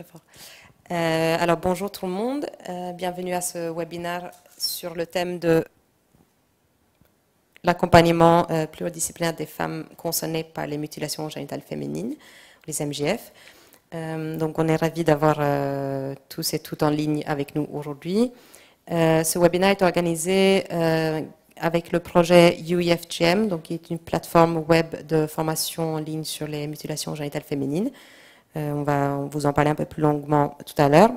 très fort. Alors bonjour tout le monde, bienvenue à ce webinaire sur le thème de l'accompagnement pluridisciplinaire des femmes concernées par les mutilations génitales féminines, les MGF. Donc on est ravis d'avoir tous et toutes en ligne avec nous aujourd'hui. Ce webinaire est organisé avec le projet UEFGM, donc qui est une plateforme web de formation en ligne sur les mutilations génitales féminines. On va vous en parler un peu plus longuement tout à l'heure.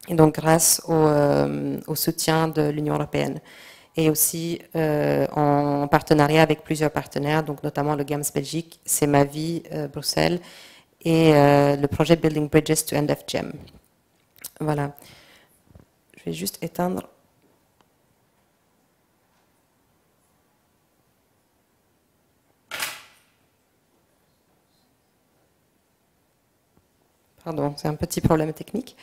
Et donc grâce au soutien de l'Union européenne. Et aussi en partenariat avec plusieurs partenaires, donc notamment le GAMS Belgique, C'est ma vie Bruxelles et le projet Building Bridges to End FGM. Voilà. Je vais juste éteindre. Pardon, c'est un petit problème technique.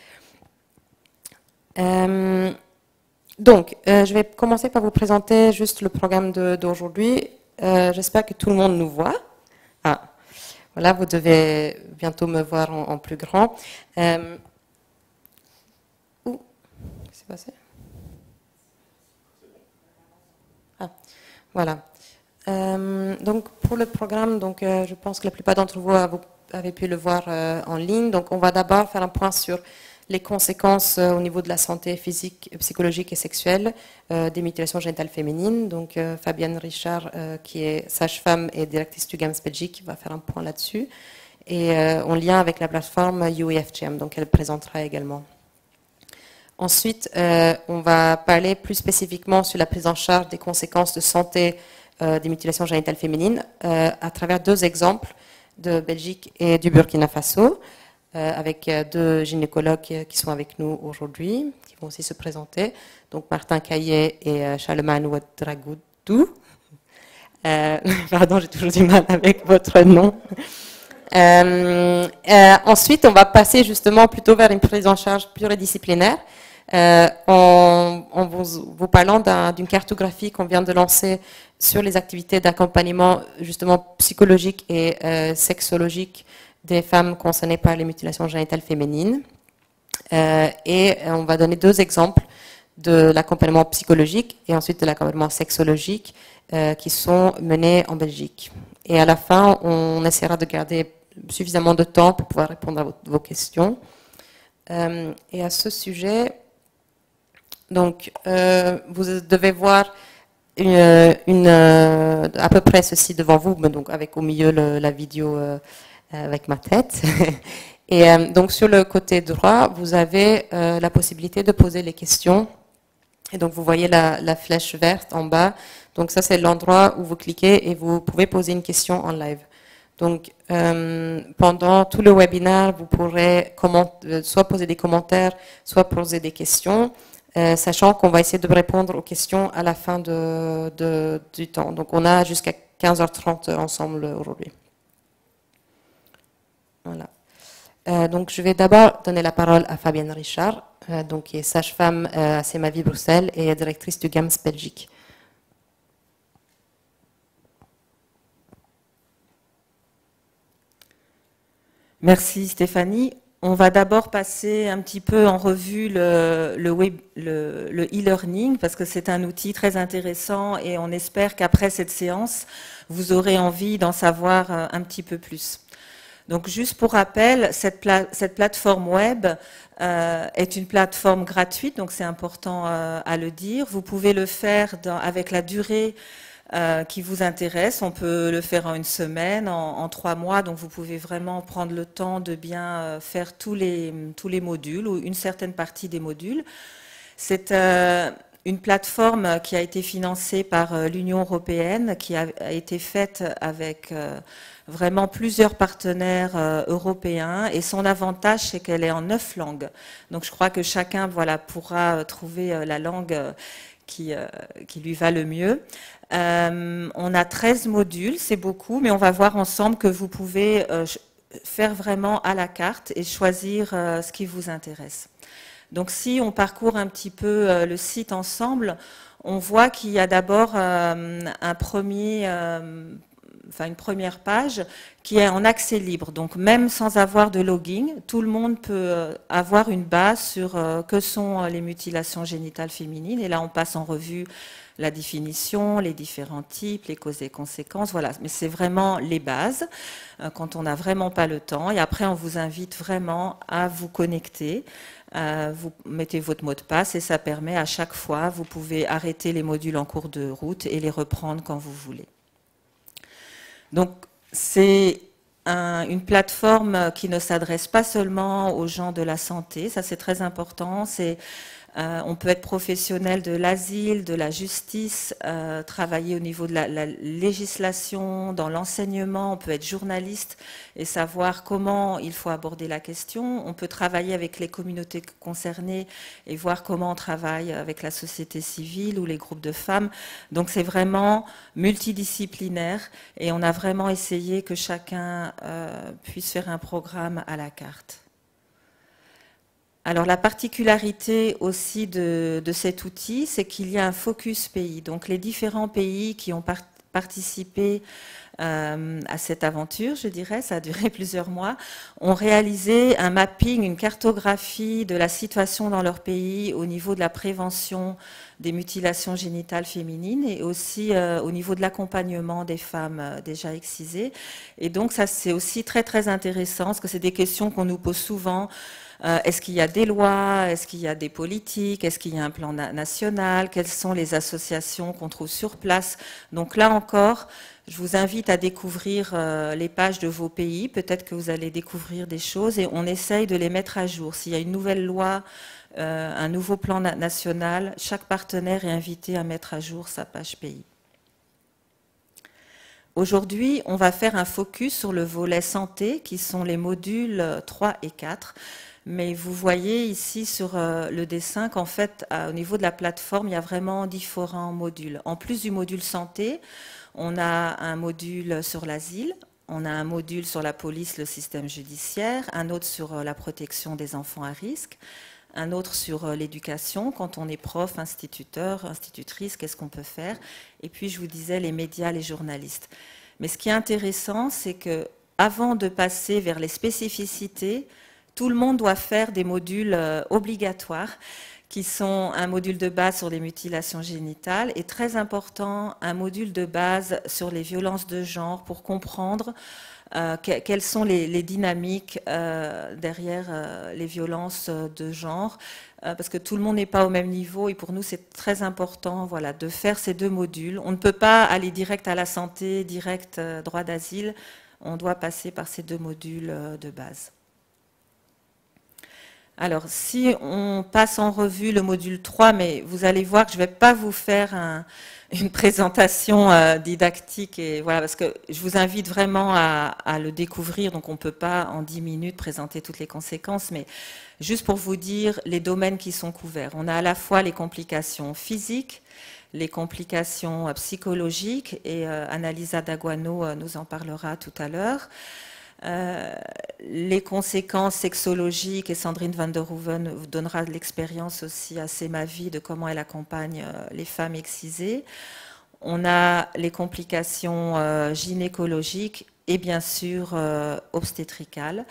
Donc, je vais commencer par vous présenter juste le programme d'aujourd'hui. J'espère que tout le monde nous voit. Ah, voilà, vous devez bientôt me voir en plus grand. Qu'est-ce qui s'est passé? Ah, voilà. Donc, pour le programme, donc, je pense que la plupart d'entre vous avez pu le voir en ligne. Donc, on va d'abord faire un point sur les conséquences au niveau de la santé physique, psychologique et sexuelle des mutilations génitales féminines. Donc, Fabienne Richard, qui est sage-femme et directrice du GAMS Belgique, va faire un point là-dessus. Et en lien avec la plateforme UEFGM, donc elle présentera également. Ensuite, on va parler plus spécifiquement sur la prise en charge des conséquences de santé des mutilations génitales féminines à travers deux exemples de Belgique et du Burkina Faso, avec deux gynécologues qui sont avec nous aujourd'hui, qui vont aussi se présenter. Donc Martin Caillet et Charlemagne Ouedraogo. Pardon, j'ai toujours du mal avec votre nom. Ensuite, on va passer justement plutôt vers une prise en charge pluridisciplinaire. En vous parlant d'une cartographie qu'on vient de lancer sur les activités d'accompagnement justement psychologique et sexologique des femmes concernées par les mutilations génitales féminines. Et on va donner deux exemples de l'accompagnement psychologique et ensuite de l'accompagnement sexologique qui sont menés en Belgique. Et à la fin, on essaiera de garder suffisamment de temps pour pouvoir répondre à vos questions. Et à ce sujet, donc, vous devez voir à peu près ceci devant vous, mais donc avec au milieu la vidéo avec ma tête. Et donc sur le côté droit, vous avez la possibilité de poser les questions. Et donc vous voyez la flèche verte en bas. Donc ça c'est l'endroit où vous cliquez et vous pouvez poser une question en live. Donc pendant tout le webinaire, vous pourrez soit poser des commentaires, soit poser des questions. Sachant qu'on va essayer de répondre aux questions à la fin du temps. Donc on a jusqu'à 15h30 ensemble aujourd'hui. Voilà. Donc je vais d'abord donner la parole à Fabienne Richard, donc, qui est sage-femme à C'est ma vie Bruxelles et directrice du GAMS Belgique. Merci Stéphanie. On va d'abord passer un petit peu en revue le e-learning parce que c'est un outil très intéressant et on espère qu'après cette séance, vous aurez envie d'en savoir un petit peu plus. Donc juste pour rappel, cette plateforme web est une plateforme gratuite, donc c'est important à le dire. Vous pouvez le faire avec la durée qui vous intéresse. On peut le faire en une semaine, en 3 mois, donc vous pouvez vraiment prendre le temps de bien faire tous les modules ou une certaine partie des modules. C'est une plateforme qui a été financée par l'Union européenne, qui a été faite avec vraiment plusieurs partenaires européens et son avantage c'est qu'elle est en 9 langues. Donc je crois que chacun pourra trouver la langue qui lui va le mieux. On a 13 modules, c'est beaucoup, mais on va voir ensemble que vous pouvez faire vraiment à la carte et choisir ce qui vous intéresse. Donc si on parcourt un petit peu le site ensemble, on voit qu'il y a d'abord un premier une première page qui est en accès libre. Donc même sans avoir de login, tout le monde peut avoir une base sur que sont les mutilations génitales féminines. Et là, on passe en revue la définition, les différents types, les causes et conséquences, voilà. Mais c'est vraiment les bases, quand on n'a vraiment pas le temps. Et après, on vous invite vraiment à vous connecter. Vous mettez votre mot de passe et ça permet à chaque fois, vous pouvez arrêter les modules en cours de route et les reprendre quand vous voulez. Donc, c'est une plateforme qui ne s'adresse pas seulement aux gens de la santé, ça c'est très important. On peut être professionnel de l'asile, de la justice, travailler au niveau de la législation, dans l'enseignement, on peut être journaliste et savoir comment il faut aborder la question. On peut travailler avec les communautés concernées et voir comment on travaille avec la société civile ou les groupes de femmes. Donc c'est vraiment multidisciplinaire et on a vraiment essayé que chacun puisse faire un programme à la carte. Alors la particularité aussi de cet outil, c'est qu'il y a un focus pays. Donc les différents pays qui ont participé à cette aventure, je dirais, ça a duré plusieurs mois, ont réalisé un mapping, une cartographie de la situation dans leur pays au niveau de la prévention des mutilations génitales féminines et aussi au niveau de l'accompagnement des femmes déjà excisées. Et donc ça c'est aussi très très intéressant parce que c'est des questions qu'on nous pose souvent. Est-ce qu'il y a des lois? Est-ce qu'il y a des politiques? Est-ce qu'il y a un plan national? Quelles sont les associations qu'on trouve sur place? Donc là encore, je vous invite à découvrir les pages de vos pays. Peut-être que vous allez découvrir des choses et on essaye de les mettre à jour. S'il y a une nouvelle loi, un nouveau plan national, chaque partenaire est invité à mettre à jour sa page pays. Aujourd'hui, on va faire un focus sur le volet santé, qui sont les modules 3 et 4. Mais vous voyez ici sur le dessin qu'en fait, au niveau de la plateforme, il y a vraiment différents modules. En plus du module santé, on a un module sur l'asile, on a un module sur la police, le système judiciaire, un autre sur la protection des enfants à risque, un autre sur l'éducation, quand on est prof, instituteur, institutrice, qu'est-ce qu'on peut faire? Et puis, je vous disais, les médias, les journalistes. Mais ce qui est intéressant, c'est que avant de passer vers les spécificités, tout le monde doit faire des modules obligatoires qui sont un module de base sur les mutilations génitales et très important, un module de base sur les violences de genre pour comprendre quelles sont les dynamiques derrière les violences de genre, parce que tout le monde n'est pas au même niveau et pour nous c'est très important voilà, de faire ces deux modules. On ne peut pas aller direct à la santé, direct droit d'asile, on doit passer par ces deux modules de base. Alors, si on passe en revue le module 3, mais vous allez voir que je ne vais pas vous faire une présentation didactique, et voilà, parce que je vous invite vraiment à le découvrir, donc on ne peut pas en 10 minutes présenter toutes les conséquences, mais juste pour vous dire les domaines qui sont couverts. On a à la fois les complications physiques, les complications psychologiques, et Annalisa Daguano nous en parlera tout à l'heure. Les conséquences sexologiques, et Sandrine van der Hoeven vous donnera de l'expérience aussi à C'est ma vie de comment elle accompagne les femmes excisées. On a les complications gynécologiques et bien sûr obstétricales.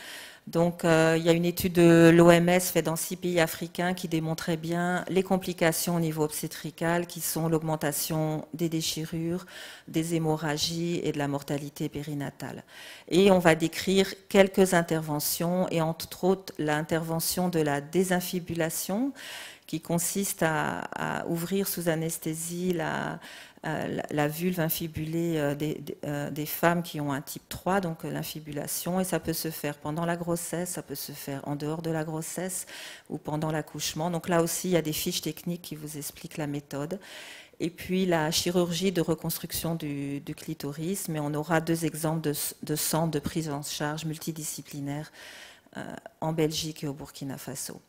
Donc il y a une étude de l'OMS faite dans 6 pays africains qui démontrait bien les complications au niveau obstétrical qui sont l'augmentation des déchirures, des hémorragies et de la mortalité périnatale. Et on va décrire quelques interventions et entre autres l'intervention de la désinfibulation qui consiste à ouvrir sous anesthésie la vulve infibulée des femmes qui ont un type 3, donc l'infibulation, et ça peut se faire pendant la grossesse, ça peut se faire en dehors de la grossesse ou pendant l'accouchement. Donc là aussi, il y a des fiches techniques qui vous expliquent la méthode. Et puis la chirurgie de reconstruction du clitoris, mais on aura 2 exemples de centres de prise en charge multidisciplinaires en Belgique et au Burkina Faso.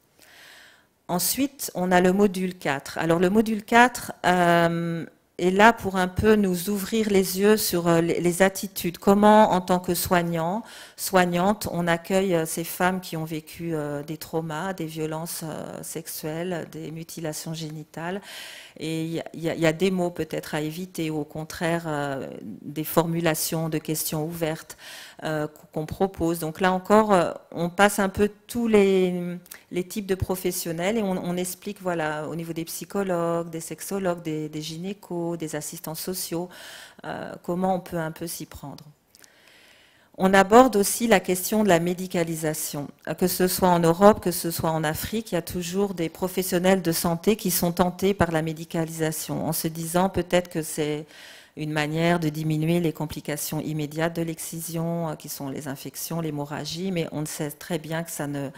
Ensuite, on a le module 4. Alors le module 4, est là pour un peu nous ouvrir les yeux sur les attitudes. Comment, en tant que soignant, soignante, on accueille ces femmes qui ont vécu des traumas, des violences sexuelles, des mutilations génitales. Et il y a des mots peut-être à éviter, ou au contraire des formulations de questions ouvertes qu'on propose. Donc là encore, on passe un peu tous les types de professionnels et on explique, voilà, au niveau des psychologues, des sexologues, des gynécos, des assistants sociaux, comment on peut un peu s'y prendre. On aborde aussi la question de la médicalisation. Que ce soit en Europe, que ce soit en Afrique, il y a toujours des professionnels de santé qui sont tentés par la médicalisation, en se disant peut-être que c'est une manière de diminuer les complications immédiates de l'excision, qui sont les infections, l'hémorragie, mais on sait très bien que ça ne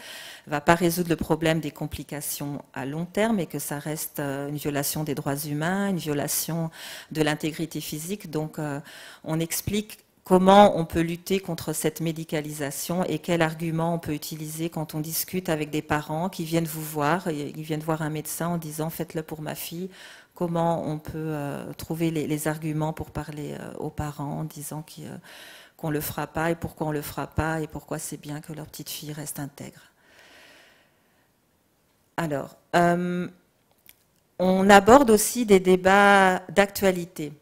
va pas résoudre le problème des complications à long terme et que ça reste une violation des droits humains, une violation de l'intégrité physique. Donc on explique comment on peut lutter contre cette médicalisation et quel argument on peut utiliser quand on discute avec des parents qui viennent vous voir, et ils viennent voir un médecin en disant « faites-le pour ma fille ». Comment on peut trouver les arguments pour parler aux parents en disant qu'on ne le fera pas et pourquoi on ne le fera pas et pourquoi c'est bien que leur petite fille reste intègre. Alors, on aborde aussi des débats d'actualité.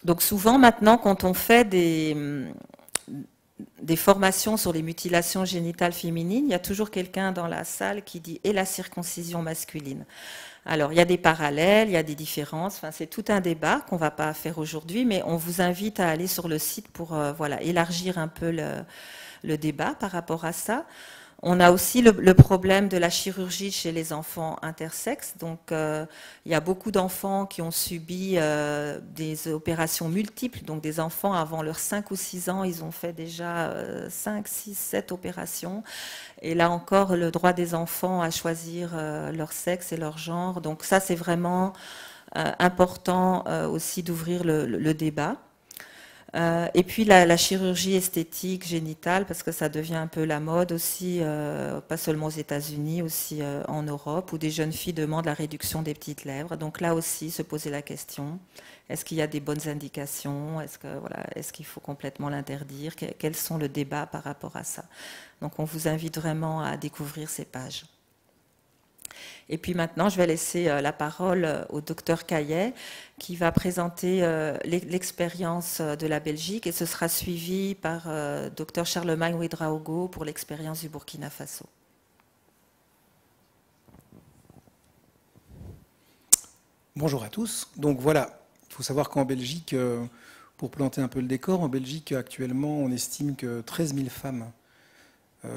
Donc souvent maintenant, quand on fait des formations sur les mutilations génitales féminines, il y a toujours quelqu'un dans la salle qui dit « et la circoncision masculine ». Alors, il y a des parallèles, il y a des différences, enfin, c'est tout un débat qu'on ne va pas faire aujourd'hui, mais on vous invite à aller sur le site pour voilà, élargir un peu le débat par rapport à ça. On a aussi le problème de la chirurgie chez les enfants intersexes. Donc, il y a beaucoup d'enfants qui ont subi des opérations multiples. Donc, des enfants avant leurs 5 ou 6 ans, ils ont fait déjà 5, 6, 7 opérations. Et là encore, le droit des enfants à choisir leur sexe et leur genre. Donc, ça, c'est vraiment important aussi d'ouvrir le débat. Et puis la chirurgie esthétique génitale, parce que ça devient un peu la mode aussi, pas seulement aux États-Unis, aussi en Europe, où des jeunes filles demandent la réduction des petites lèvres. Donc là aussi, se poser la question, est-ce qu'il y a des bonnes indications? Est-ce qu'il faut complètement l'interdire? Quels sont les débats par rapport à ça? Donc on vous invite vraiment à découvrir ces pages. Et puis maintenant, je vais laisser la parole au docteur Caillet qui va présenter l'expérience de la Belgique et ce sera suivi par docteur Charlemagne Ouedraogo pour l'expérience du Burkina Faso. Bonjour à tous. Donc voilà, il faut savoir qu'en Belgique, pour planter un peu le décor, en Belgique actuellement, on estime que 13 000 femmes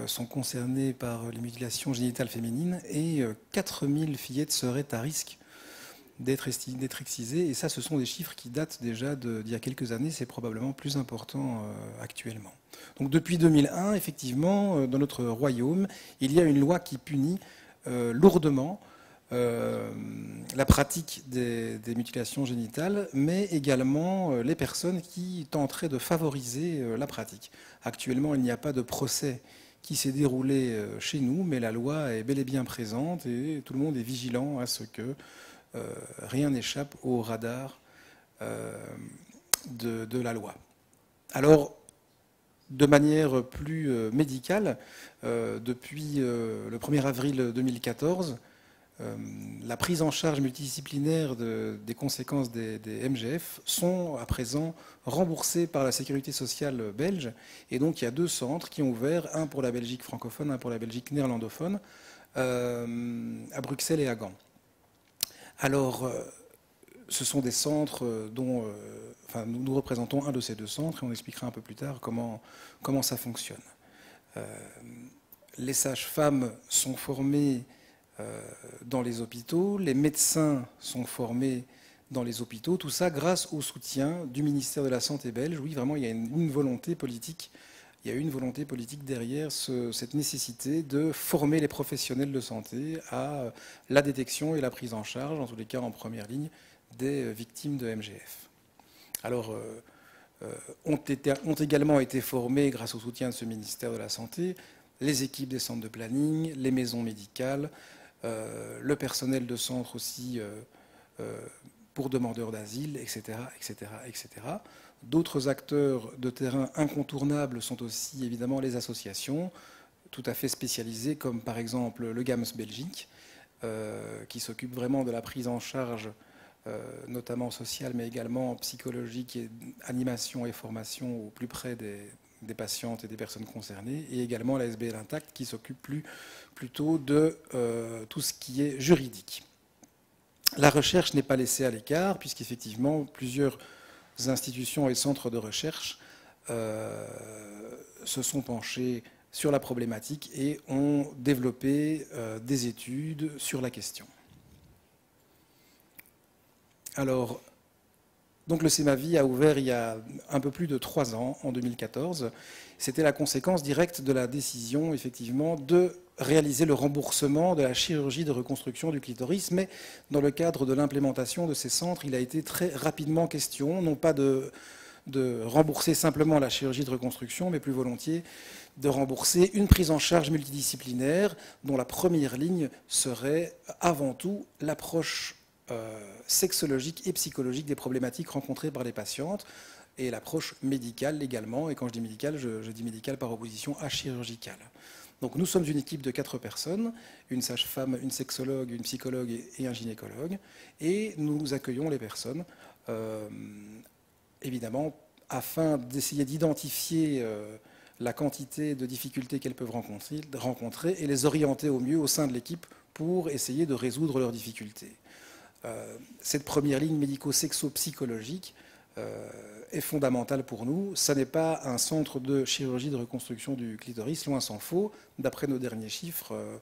sont concernées par les mutilations génitales féminines et 4 000 fillettes seraient à risque d'être excisées. Et ça, ce sont des chiffres qui datent déjà d'il y a quelques années. C'est probablement plus important actuellement. Donc depuis 2001, effectivement, dans notre royaume, il y a une loi qui punit lourdement la pratique des mutilations génitales, mais également les personnes qui tenteraient de favoriser la pratique. Actuellement, il n'y a pas de procès qui s'est déroulé chez nous, mais la loi est bel et bien présente et tout le monde est vigilant à ce que rien n'échappe au radar de la loi. Alors, de manière plus médicale, depuis le 1er avril 2014, la prise en charge multidisciplinaire des conséquences des MGF sont à présent remboursées par la sécurité sociale belge. Et donc il y a 2 centres qui ont ouvert, un pour la Belgique francophone, un pour la Belgique néerlandophone, à Bruxelles et à Gand. Alors, ce sont des centres dont nous représentons un de ces 2 centres et on expliquera un peu plus tard comment ça fonctionne. Les sages-femmes sont formées dans les hôpitaux, les médecins sont formés dans les hôpitaux, tout ça grâce au soutien du ministère de la Santé belge. Oui, vraiment, il y a une volonté politique. Il y a une volonté politique derrière cette nécessité de former les professionnels de santé à la détection et la prise en charge, en tous les cas en première ligne, des victimes de MGF. Alors, ont également été formés, grâce au soutien de ce ministère de la Santé, les équipes des centres de planning, les maisons médicales, le personnel de centre aussi pour demandeurs d'asile, etc., etc., etc. D'autres acteurs de terrain incontournables sont aussi évidemment les associations, tout à fait spécialisées, comme par exemple le GAMS Belgique, qui s'occupe vraiment de la prise en charge, notamment sociale, mais également psychologique, et animation et formation au plus près des patientes et des personnes concernées, et également la SBL Intact, qui s'occupe plutôt de tout ce qui est juridique. La recherche n'est pas laissée à l'écart, puisqu'effectivement, plusieurs institutions et centres de recherche se sont penchés sur la problématique et ont développé des études sur la question. Alors, donc le CEMAVI a ouvert il y a un peu plus de 3 ans, en 2014. C'était la conséquence directe de la décision, effectivement, de réaliser le remboursement de la chirurgie de reconstruction du clitoris, mais dans le cadre de l'implémentation de ces centres, il a été très rapidement question, non pas de rembourser simplement la chirurgie de reconstruction, mais plus volontiers de rembourser une prise en charge multidisciplinaire dont la première ligne serait avant tout l'approche sexologique et psychologique des problématiques rencontrées par les patientes et l'approche médicale également. Et quand je dis médicale, je dis médicale par opposition à chirurgicale. Donc nous sommes une équipe de 4 personnes, une sage-femme, une sexologue, une psychologue et un gynécologue, et nous accueillons les personnes, évidemment, afin d'essayer d'identifier la quantité de difficultés qu'elles peuvent rencontrer et les orienter au mieux au sein de l'équipe pour essayer de résoudre leurs difficultés. Cette première ligne médico-sexo-psychologique est fondamentale pour nous. Ça n'est pas un centre de chirurgie de reconstruction du clitoris, loin s'en faut. D'après nos derniers chiffres,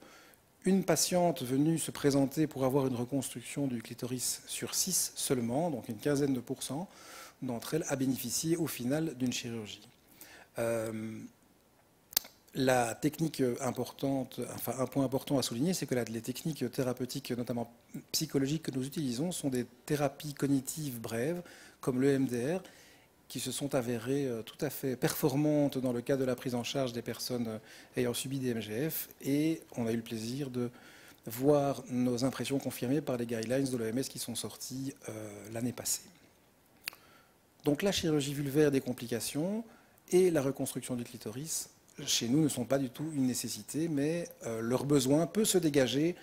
une patiente venue se présenter pour avoir une reconstruction du clitoris sur 6 seulement, donc une quinzaine de pourcents d'entre elles, a bénéficié au final d'une chirurgie. La technique importante, enfin un point important à souligner, c'est que les techniques thérapeutiques, notamment psychologiques, que nous utilisons sont des thérapies cognitives brèves, comme le MDR, qui se sont avérées tout à fait performantes dans le cadre de la prise en charge des personnes ayant subi des MGF, et on a eu le plaisir de voir nos impressions confirmées par les guidelines de l'OMS qui sont sortis l'année passée. Donc la chirurgie vulvaire des complications et la reconstruction du clitoris, chez nous, ne sont pas du tout une nécessité, mais leur besoin peut se dégager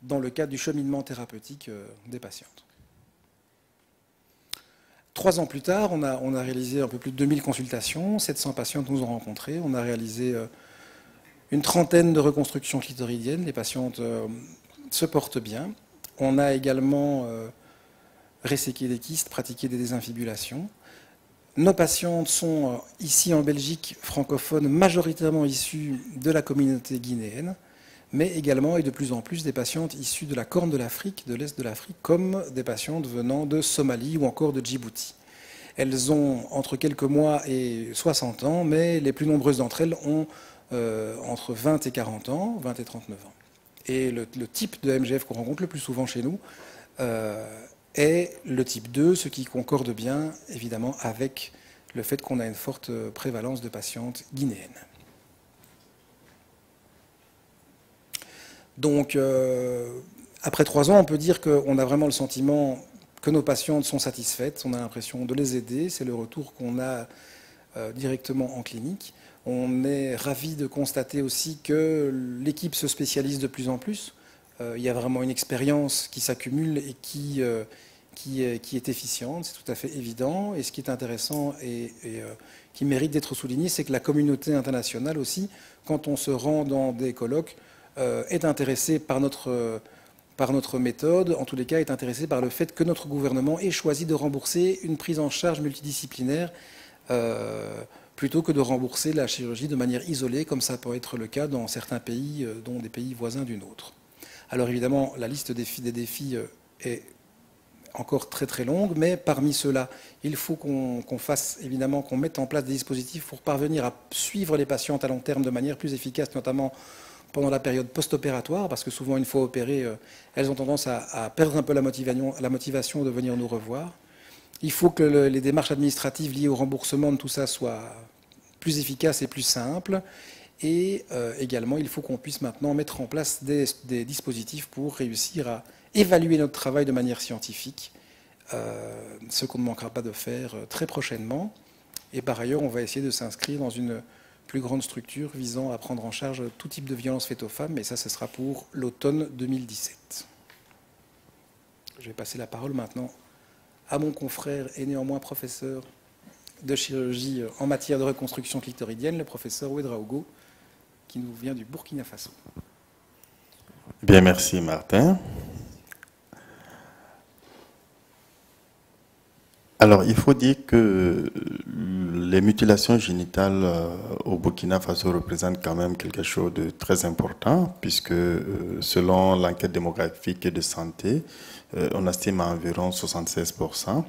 dans le cadre du cheminement thérapeutique des patientes. 3 ans plus tard, on a réalisé un peu plus de 2000 consultations, 700 patientes nous ont rencontrés, on a réalisé une trentaine de reconstructions clitoridiennes, les patientes se portent bien. On a également resséqué des kystes, pratiqué des désinfibulations. Nos patientes sont ici en Belgique francophone, majoritairement issues de la communauté guinéenne, mais également et de plus en plus des patientes issues de la Corne de l'Afrique, de l'Est de l'Afrique, comme des patientes venant de Somalie ou encore de Djibouti. Elles ont entre quelques mois et 60 ans, mais les plus nombreuses d'entre elles ont entre 20 et 40 ans, 20 et 39 ans. Et le type de MGF qu'on rencontre le plus souvent chez nous est le type 2, ce qui concorde bien, évidemment, avec le fait qu'on a une forte prévalence de patientes guinéennes. Donc, après 3 ans, on peut dire qu'on a vraiment le sentiment que nos patientes sont satisfaites. On a l'impression de les aider. C'est le retour qu'on a directement en clinique. On est ravis de constater aussi que l'équipe se spécialise de plus en plus. Il y a vraiment une expérience qui s'accumule et qui est efficiente, c'est tout à fait évident. Et ce qui est intéressant et qui mérite d'être souligné, c'est que la communauté internationale aussi, quand on se rend dans des colloques, est intéressée par notre méthode, en tous les cas est intéressée par le fait que notre gouvernement ait choisi de rembourser une prise en charge multidisciplinaire plutôt que de rembourser la chirurgie de manière isolée, comme ça peut être le cas dans certains pays, dont des pays voisins du nôtre. Alors évidemment, la liste des défis est encore très très longue, mais parmi ceux-là, il faut qu'on mette en place des dispositifs pour parvenir à suivre les patientes à long terme de manière plus efficace, notamment pendant la période post-opératoire, parce que souvent, une fois opérées, elles ont tendance à perdre un peu la motivation de venir nous revoir. Il faut que les démarches administratives liées au remboursement de tout ça soient plus efficaces et plus simples. Et également, il faut qu'on puisse maintenant mettre en place des dispositifs pour réussir à évaluer notre travail de manière scientifique ce qu'on ne manquera pas de faire très prochainement. Et par ailleurs, on va essayer de s'inscrire dans une plus grande structure visant à prendre en charge tout type de violence faite aux femmes, et ça, ce sera pour l'automne 2017. Je vais passer la parole maintenant à mon confrère et néanmoins professeur de chirurgie en matière de reconstruction clitoridienne, le professeur Ouedraogo, qui nous vient du Burkina Faso. Bien, merci Martin. Alors, il faut dire que les mutilations génitales au Burkina Faso représentent quand même quelque chose de très important, puisque selon l'enquête démographique et de santé, on estime à environ 76%.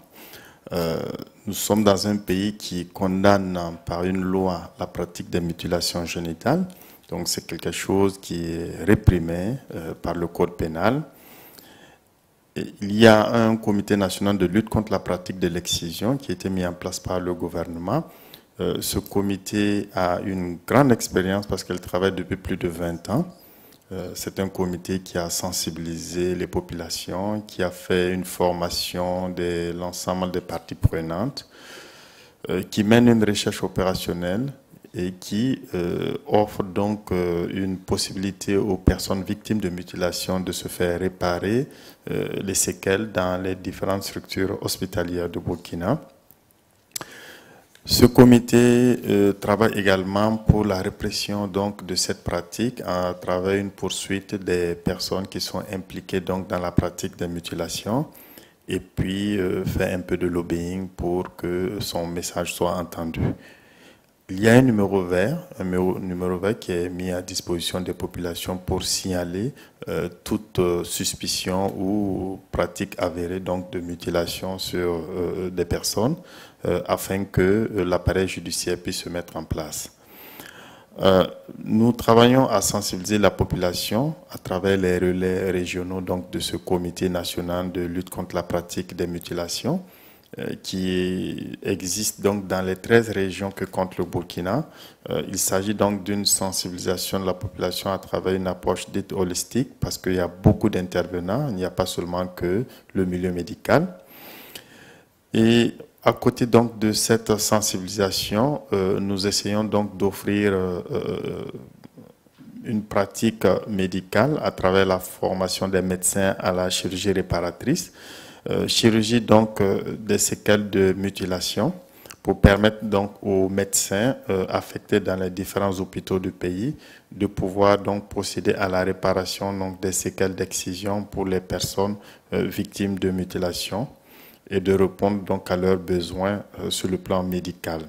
Nous sommes dans un pays qui condamne par une loi la pratique des mutilations génitales. Donc c'est quelque chose qui est réprimé par le code pénal. Et il y a un comité national de lutte contre la pratique de l'excision qui a été mis en place par le gouvernement. Ce comité a une grande expérience parce qu'elle travaille depuis plus de 20 ans. C'est un comité qui a sensibilisé les populations, qui a fait une formation de l'ensemble des parties prenantes, qui mène une recherche opérationnelle et qui offre donc une possibilité aux personnes victimes de mutilation de se faire réparer les séquelles dans les différentes structures hospitalières de Burkina. Ce comité travaille également pour la répression donc de cette pratique à travers une poursuite des personnes qui sont impliquées donc dans la pratique des mutilations et puis fait un peu de lobbying pour que son message soit entendu. Il y a un numéro vert qui est mis à disposition des populations pour signaler toute suspicion ou pratique avérée donc de mutilation sur des personnes afin que l'appareil judiciaire puisse se mettre en place. Nous travaillons à sensibiliser la population à travers les relais régionaux donc, de ce comité national de lutte contre la pratique des mutilations qui existe donc dans les 13 régions que compte le Burkina. Il s'agit donc d'une sensibilisation de la population à travers une approche dite holistique parce qu'il y a beaucoup d'intervenants, il n'y a pas seulement que le milieu médical. Et à côté donc de cette sensibilisation, nous essayons donc d'offrir une pratique médicale à travers la formation des médecins à la chirurgie réparatrice, chirurgie donc des séquelles de mutilation pour permettre donc aux médecins affectés dans les différents hôpitaux du pays de pouvoir donc procéder à la réparation donc des séquelles d'excision pour les personnes victimes de mutilation et de répondre donc à leurs besoins sur le plan médical.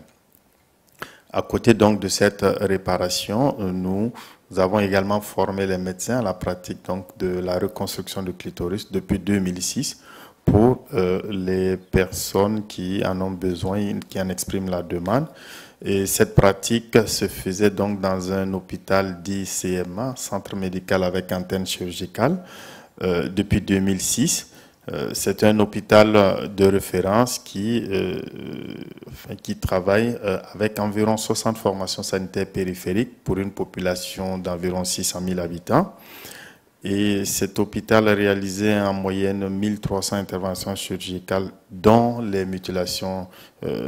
À côté donc de cette réparation, nous avons également formé les médecins à la pratique donc de la reconstruction du clitoris depuis 2006 pour les personnes qui en ont besoin, qui en expriment la demande. Et cette pratique se faisait donc dans un hôpital dit CMA, Centre médical avec antenne chirurgicale, depuis 2006. C'est un hôpital de référence qui travaille avec environ 60 formations sanitaires périphériques pour une population d'environ 600 000 habitants. Et cet hôpital a réalisé en moyenne 1300 interventions chirurgicales dont les mutilations,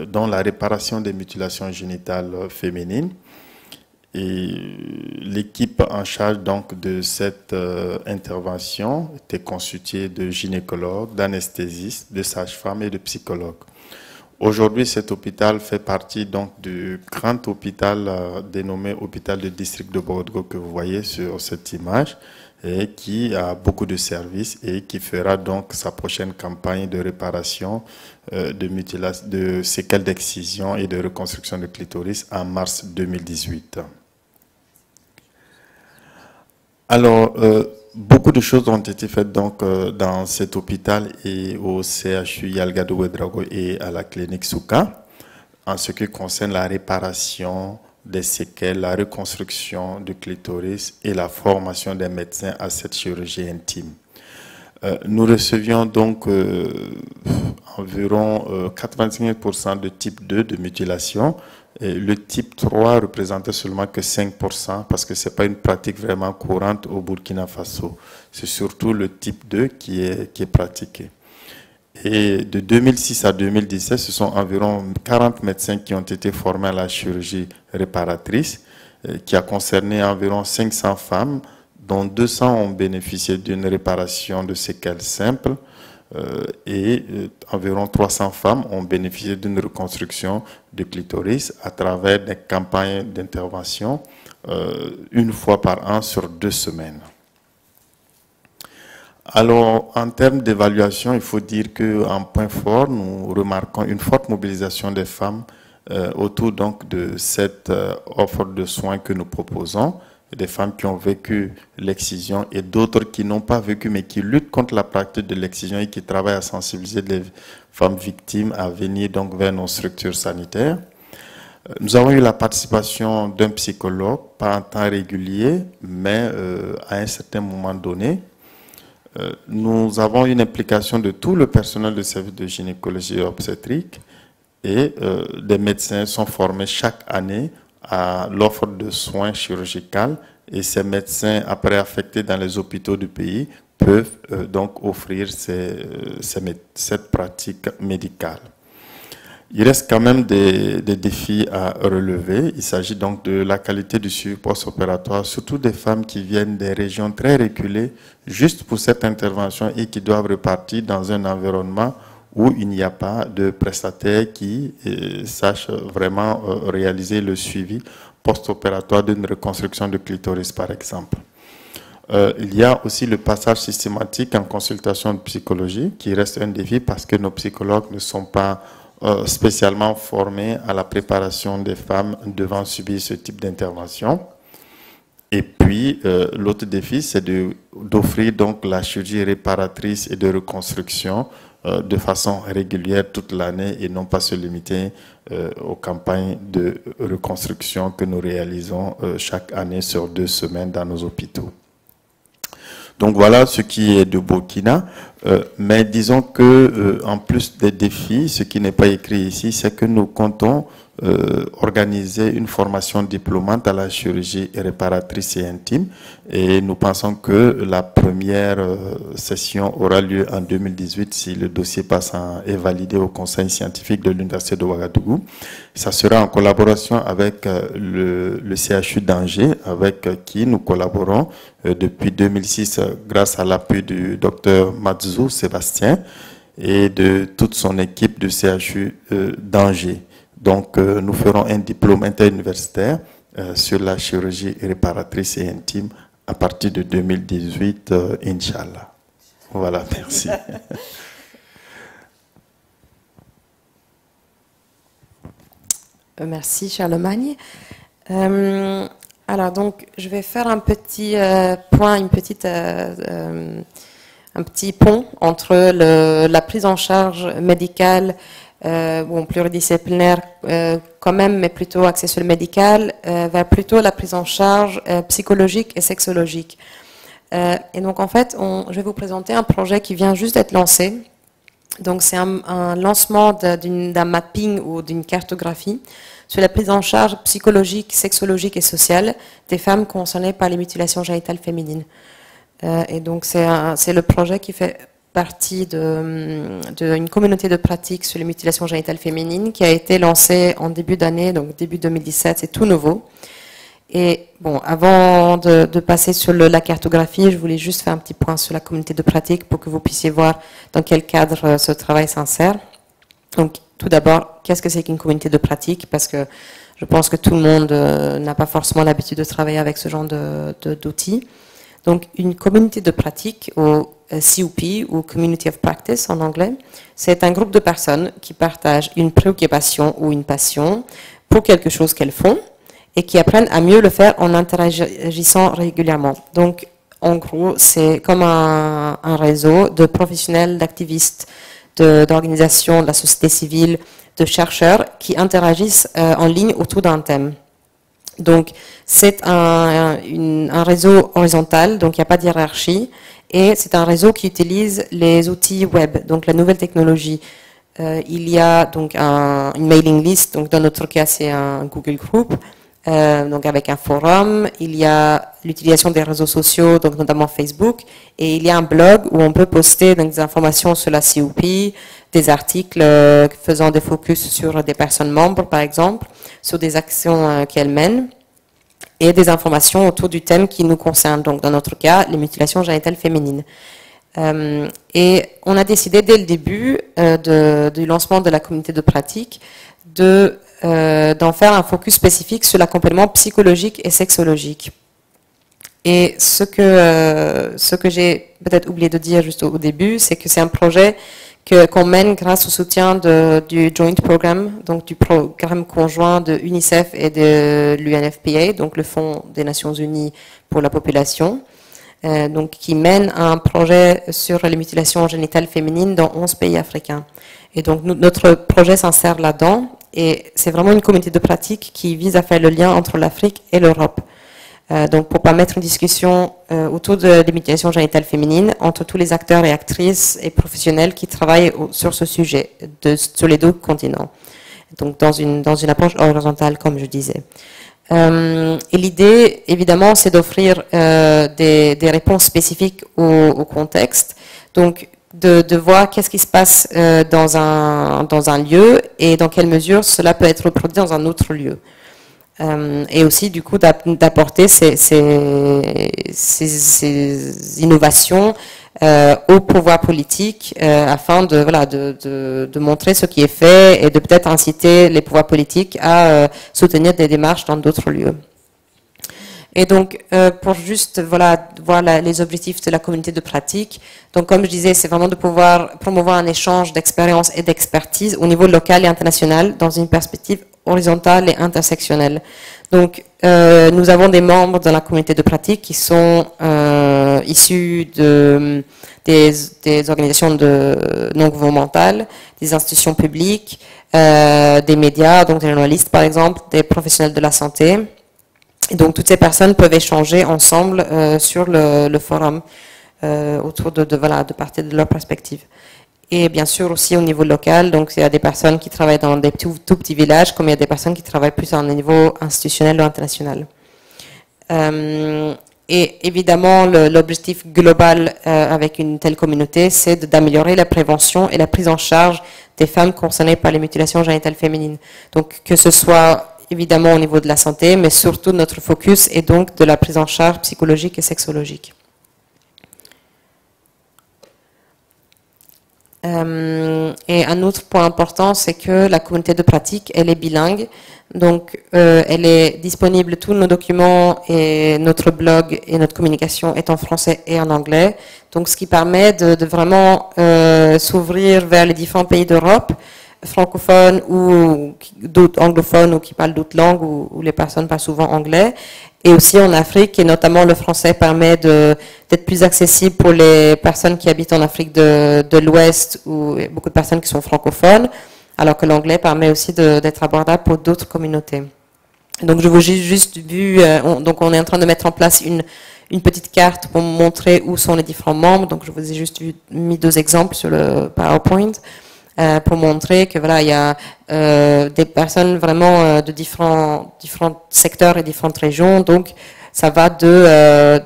dont la réparation des mutilations génitales féminines. Et l'équipe en charge donc de cette intervention était constituée de gynécologues, d'anesthésistes, de sages-femmes et de psychologues. Aujourd'hui, cet hôpital fait partie donc du grand hôpital dénommé hôpital de district de Bordeaux que vous voyez sur cette image et qui a beaucoup de services et qui fera donc sa prochaine campagne de réparation de séquelles d'excision et de reconstruction de clitoris en mars 2018. Alors, beaucoup de choses ont été faites donc dans cet hôpital et au CHU Yalgado Ouedraogo et à la clinique Souka en ce qui concerne la réparation des séquelles, la reconstruction du clitoris et la formation des médecins à cette chirurgie intime. Nous recevions donc environ 85% de type 2 de mutilation. Et le type 3 représentait seulement que 5% parce que ce n'est pas une pratique vraiment courante au Burkina Faso. C'est surtout le type 2 qui est pratiqué. Et de 2006 à 2017, ce sont environ 40 médecins qui ont été formés à la chirurgie réparatrice, qui a concerné environ 500 femmes, dont 200 ont bénéficié d'une réparation de séquelles simples et environ 300 femmes ont bénéficié d'une reconstruction du clitoris à travers des campagnes d'intervention une fois par an sur 2 semaines. Alors, en termes d'évaluation, il faut dire qu'en point fort, nous remarquons une forte mobilisation des femmes autour donc de cette offre de soins que nous proposons. Des femmes qui ont vécu l'excision et d'autres qui n'ont pas vécu mais qui luttent contre la pratique de l'excision et qui travaillent à sensibiliser les femmes victimes à venir donc vers nos structures sanitaires. Nous avons eu la participation d'un psychologue, pas en temps régulier, mais à un certain moment donné. Nous avons une implication de tout le personnel du service de gynécologie et obstétrique et des médecins sont formés chaque année à l'offre de soins chirurgicaux et ces médecins, après affectés dans les hôpitaux du pays, peuvent donc offrir cette pratique médicale. Il reste quand même des défis à relever. Il s'agit donc de la qualité du suivi post-opératoire, surtout des femmes qui viennent des régions très reculées juste pour cette intervention et qui doivent repartir dans un environnement où il n'y a pas de prestataire qui sache vraiment réaliser le suivi post-opératoire d'une reconstruction du clitoris, par exemple. Il y a aussi le passage systématique en consultation de psychologie qui reste un défi parce que nos psychologues ne sont pas spécialement formés à la préparation des femmes devant subir ce type d'intervention. Et puis, l'autre défi, c'est d'offrir donc la chirurgie réparatrice et de reconstruction de façon régulière toute l'année et non pas se limiter aux campagnes de reconstruction que nous réalisons chaque année sur 2 semaines dans nos hôpitaux. Donc voilà ce qui est de Burkina, mais disons que en plus des défis, ce qui n'est pas écrit ici, c'est que nous comptons organiser une formation diplômante à la chirurgie réparatrice et intime et nous pensons que la première session aura lieu en 2018 si le dossier est validé au conseil scientifique de l'université de Ouagadougou. Ça sera en collaboration avec le CHU d'Angers avec qui nous collaborons depuis 2006 grâce à l'appui du docteur Matzou Sébastien et de toute son équipe du CHU d'Angers. Donc, nous ferons un diplôme interuniversitaire sur la chirurgie réparatrice et intime à partir de 2018, Inch'Allah. Voilà, merci. Merci, Charlemagne. Alors, donc, je vais faire un petit point, un petit pont entre la prise en charge médicale pluridisciplinaire quand même, mais plutôt axé sur le médical, vers plutôt la prise en charge psychologique et sexologique. Et donc en fait, je vais vous présenter un projet qui vient juste d'être lancé. Donc c'est un lancement d'un mapping ou d'une cartographie sur la prise en charge psychologique, sexologique et sociale des femmes concernées par les mutilations génitales féminines. Et donc c'est le projet qui fait partie d'une communauté de pratique sur les mutilations génitales féminines qui a été lancée en début d'année, donc début 2017, c'est tout nouveau. Et bon, avant de passer sur la cartographie, je voulais juste faire un petit point sur la communauté de pratique pour que vous puissiez voir dans quel cadre ce travail s'insère. Donc, tout d'abord, qu'est-ce que c'est qu'une communauté de pratique? Parce que je pense que tout le monde n'a pas forcément l'habitude de travailler avec ce genre d'outils. Donc, une communauté de pratique, ou COP, ou Community of Practice en anglais, c'est un groupe de personnes qui partagent une préoccupation ou une passion pour quelque chose qu'elles font et qui apprennent à mieux le faire en interagissant régulièrement. Donc, en gros, c'est comme un réseau de professionnels, d'activistes, d'organisations, de la société civile, de chercheurs qui interagissent en ligne autour d'un thème. Donc, c'est un réseau horizontal, donc il n'y a pas de hiérarchie, et c'est un réseau qui utilise les outils web, donc la nouvelle technologie. Il y a donc une mailing list, donc dans notre cas c'est un Google Group, donc avec un forum, il y a l'utilisation des réseaux sociaux, donc notamment Facebook, et il y a un blog où on peut poster donc, des informations sur la COP, des articles faisant des focus sur des personnes membres, par exemple, sur des actions qu'elles mènent, et des informations autour du thème qui nous concerne, donc dans notre cas, les mutilations génitales féminines. Et on a décidé dès le début du lancement de la communauté de pratique d'en faire un focus spécifique sur l'accompagnement psychologique et sexologique. Et ce que j'ai peut-être oublié de dire juste au début, c'est que c'est un projet qu'on mène grâce au soutien du Joint Programme, donc du programme conjoint de UNICEF et de l'UNFPA, donc le Fonds des Nations Unies pour la population, donc qui mène un projet sur les mutilations génitales féminines dans 11 pays africains. Et donc notre projet s'insère là-dedans, et c'est vraiment une communauté de pratique qui vise à faire le lien entre l'Afrique et l'Europe. Donc pour permettre une discussion autour des mutilations génitales féminines entre tous les acteurs et actrices et professionnels qui travaillent sur ce sujet sur les deux continents. Donc dans une approche horizontale, comme je disais. Et l'idée, évidemment, c'est d'offrir des réponses spécifiques au contexte. Donc de voir qu'est-ce qui se passe dans un lieu et dans quelle mesure cela peut être reproduit dans un autre lieu. Et aussi, du coup, d'apporter ces innovations au pouvoir politique afin de montrer ce qui est fait et de peut-être inciter les pouvoirs politiques à soutenir des démarches dans d'autres lieux. Et donc, pour juste voir les objectifs de la communauté de pratique, donc comme je disais, c'est vraiment de pouvoir promouvoir un échange d'expérience et d'expertise au niveau local et international dans une perspective horizontale et intersectionnelle. Donc, nous avons des membres dans la communauté de pratique qui sont issus des organisations non gouvernementales, des institutions publiques, des médias, donc des journalistes par exemple, des professionnels de la santé. Et donc toutes ces personnes peuvent échanger ensemble sur le forum autour de partir de leur perspective. Et bien sûr aussi au niveau local, donc il y a des personnes qui travaillent dans des tout petits villages, comme il y a des personnes qui travaillent plus à un niveau institutionnel ou international. Et évidemment, l'objectif global avec une telle communauté, c'est d'améliorer la prévention et la prise en charge des femmes concernées par les mutilations génitales féminines. Donc que ce soit évidemment au niveau de la santé, mais surtout notre focus est donc de la prise en charge psychologique et sexologique. Et un autre point important, c'est que la communauté de pratique, elle est bilingue. Donc, elle est disponible, tous nos documents et notre blog et notre communication est en français et en anglais. Donc, ce qui permet de vraiment s'ouvrir vers les différents pays d'Europe, francophones ou d'autres anglophones ou qui parlent d'autres langues où les personnes parlent souvent anglais. Et aussi en Afrique, et notamment le français permet d'être plus accessible pour les personnes qui habitent en Afrique de l'Ouest, où il y a beaucoup de personnes qui sont francophones, alors que l'anglais permet aussi d'être abordable pour d'autres communautés. Donc je vous ai juste vu, donc on est en train de mettre en place une petite carte pour montrer où sont les différents membres. Donc je vous ai juste mis 2 exemples sur le PowerPoint. Pour montrer que voilà, il y a des personnes vraiment de différents secteurs et différentes régions. Donc, ça va d'une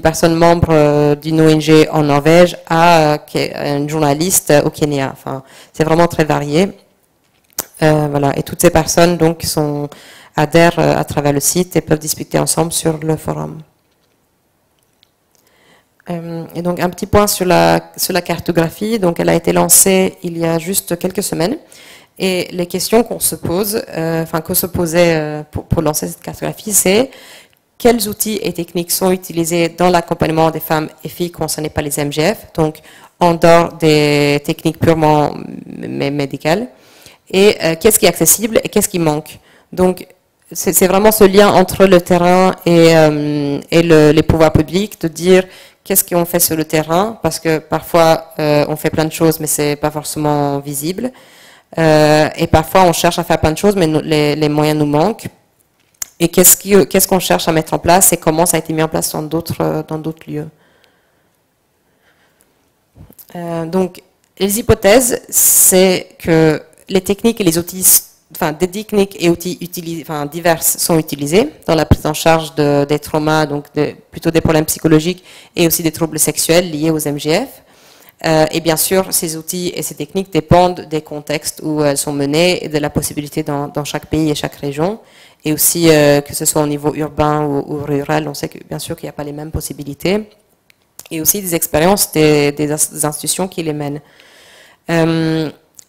personne membre d'une ONG en Norvège à une journaliste au Kenya. Enfin, c'est vraiment très varié. Voilà. Et toutes ces personnes donc adhèrent à travers le site et peuvent discuter ensemble sur le forum. Et donc un petit point sur la cartographie. Donc elle a été lancée il y a juste quelques semaines. Et les questions qu'on se pose, qu'on se posait pour lancer cette cartographie, c'est quels outils et techniques sont utilisés dans l'accompagnement des femmes et filles concernées par les MGF, donc en dehors des techniques purement médicales, et qu'est-ce qui est accessible et qu'est-ce qui manque. Donc c'est vraiment ce lien entre le terrain et les pouvoirs publics, de dire qu'est-ce qu'on fait sur le terrain, parce que parfois on fait plein de choses mais c'est pas forcément visible, et parfois on cherche à faire plein de choses mais les moyens nous manquent, et qu'est-ce qu'on cherche à mettre en place et comment ça a été mis en place dans d'autres lieux. Donc les hypothèses, c'est que les techniques et les outils des techniques et outils diverses sont utilisés dans la prise en charge des traumas, donc plutôt des problèmes psychologiques et aussi des troubles sexuels liés aux MGF. Et bien sûr, ces outils et ces techniques dépendent des contextes où elles sont menées et de la possibilité dans chaque pays et chaque région. Et aussi, que ce soit au niveau urbain ou rural, on sait que bien sûr qu'il n'y a pas les mêmes possibilités. Et aussi des expériences des institutions qui les mènent.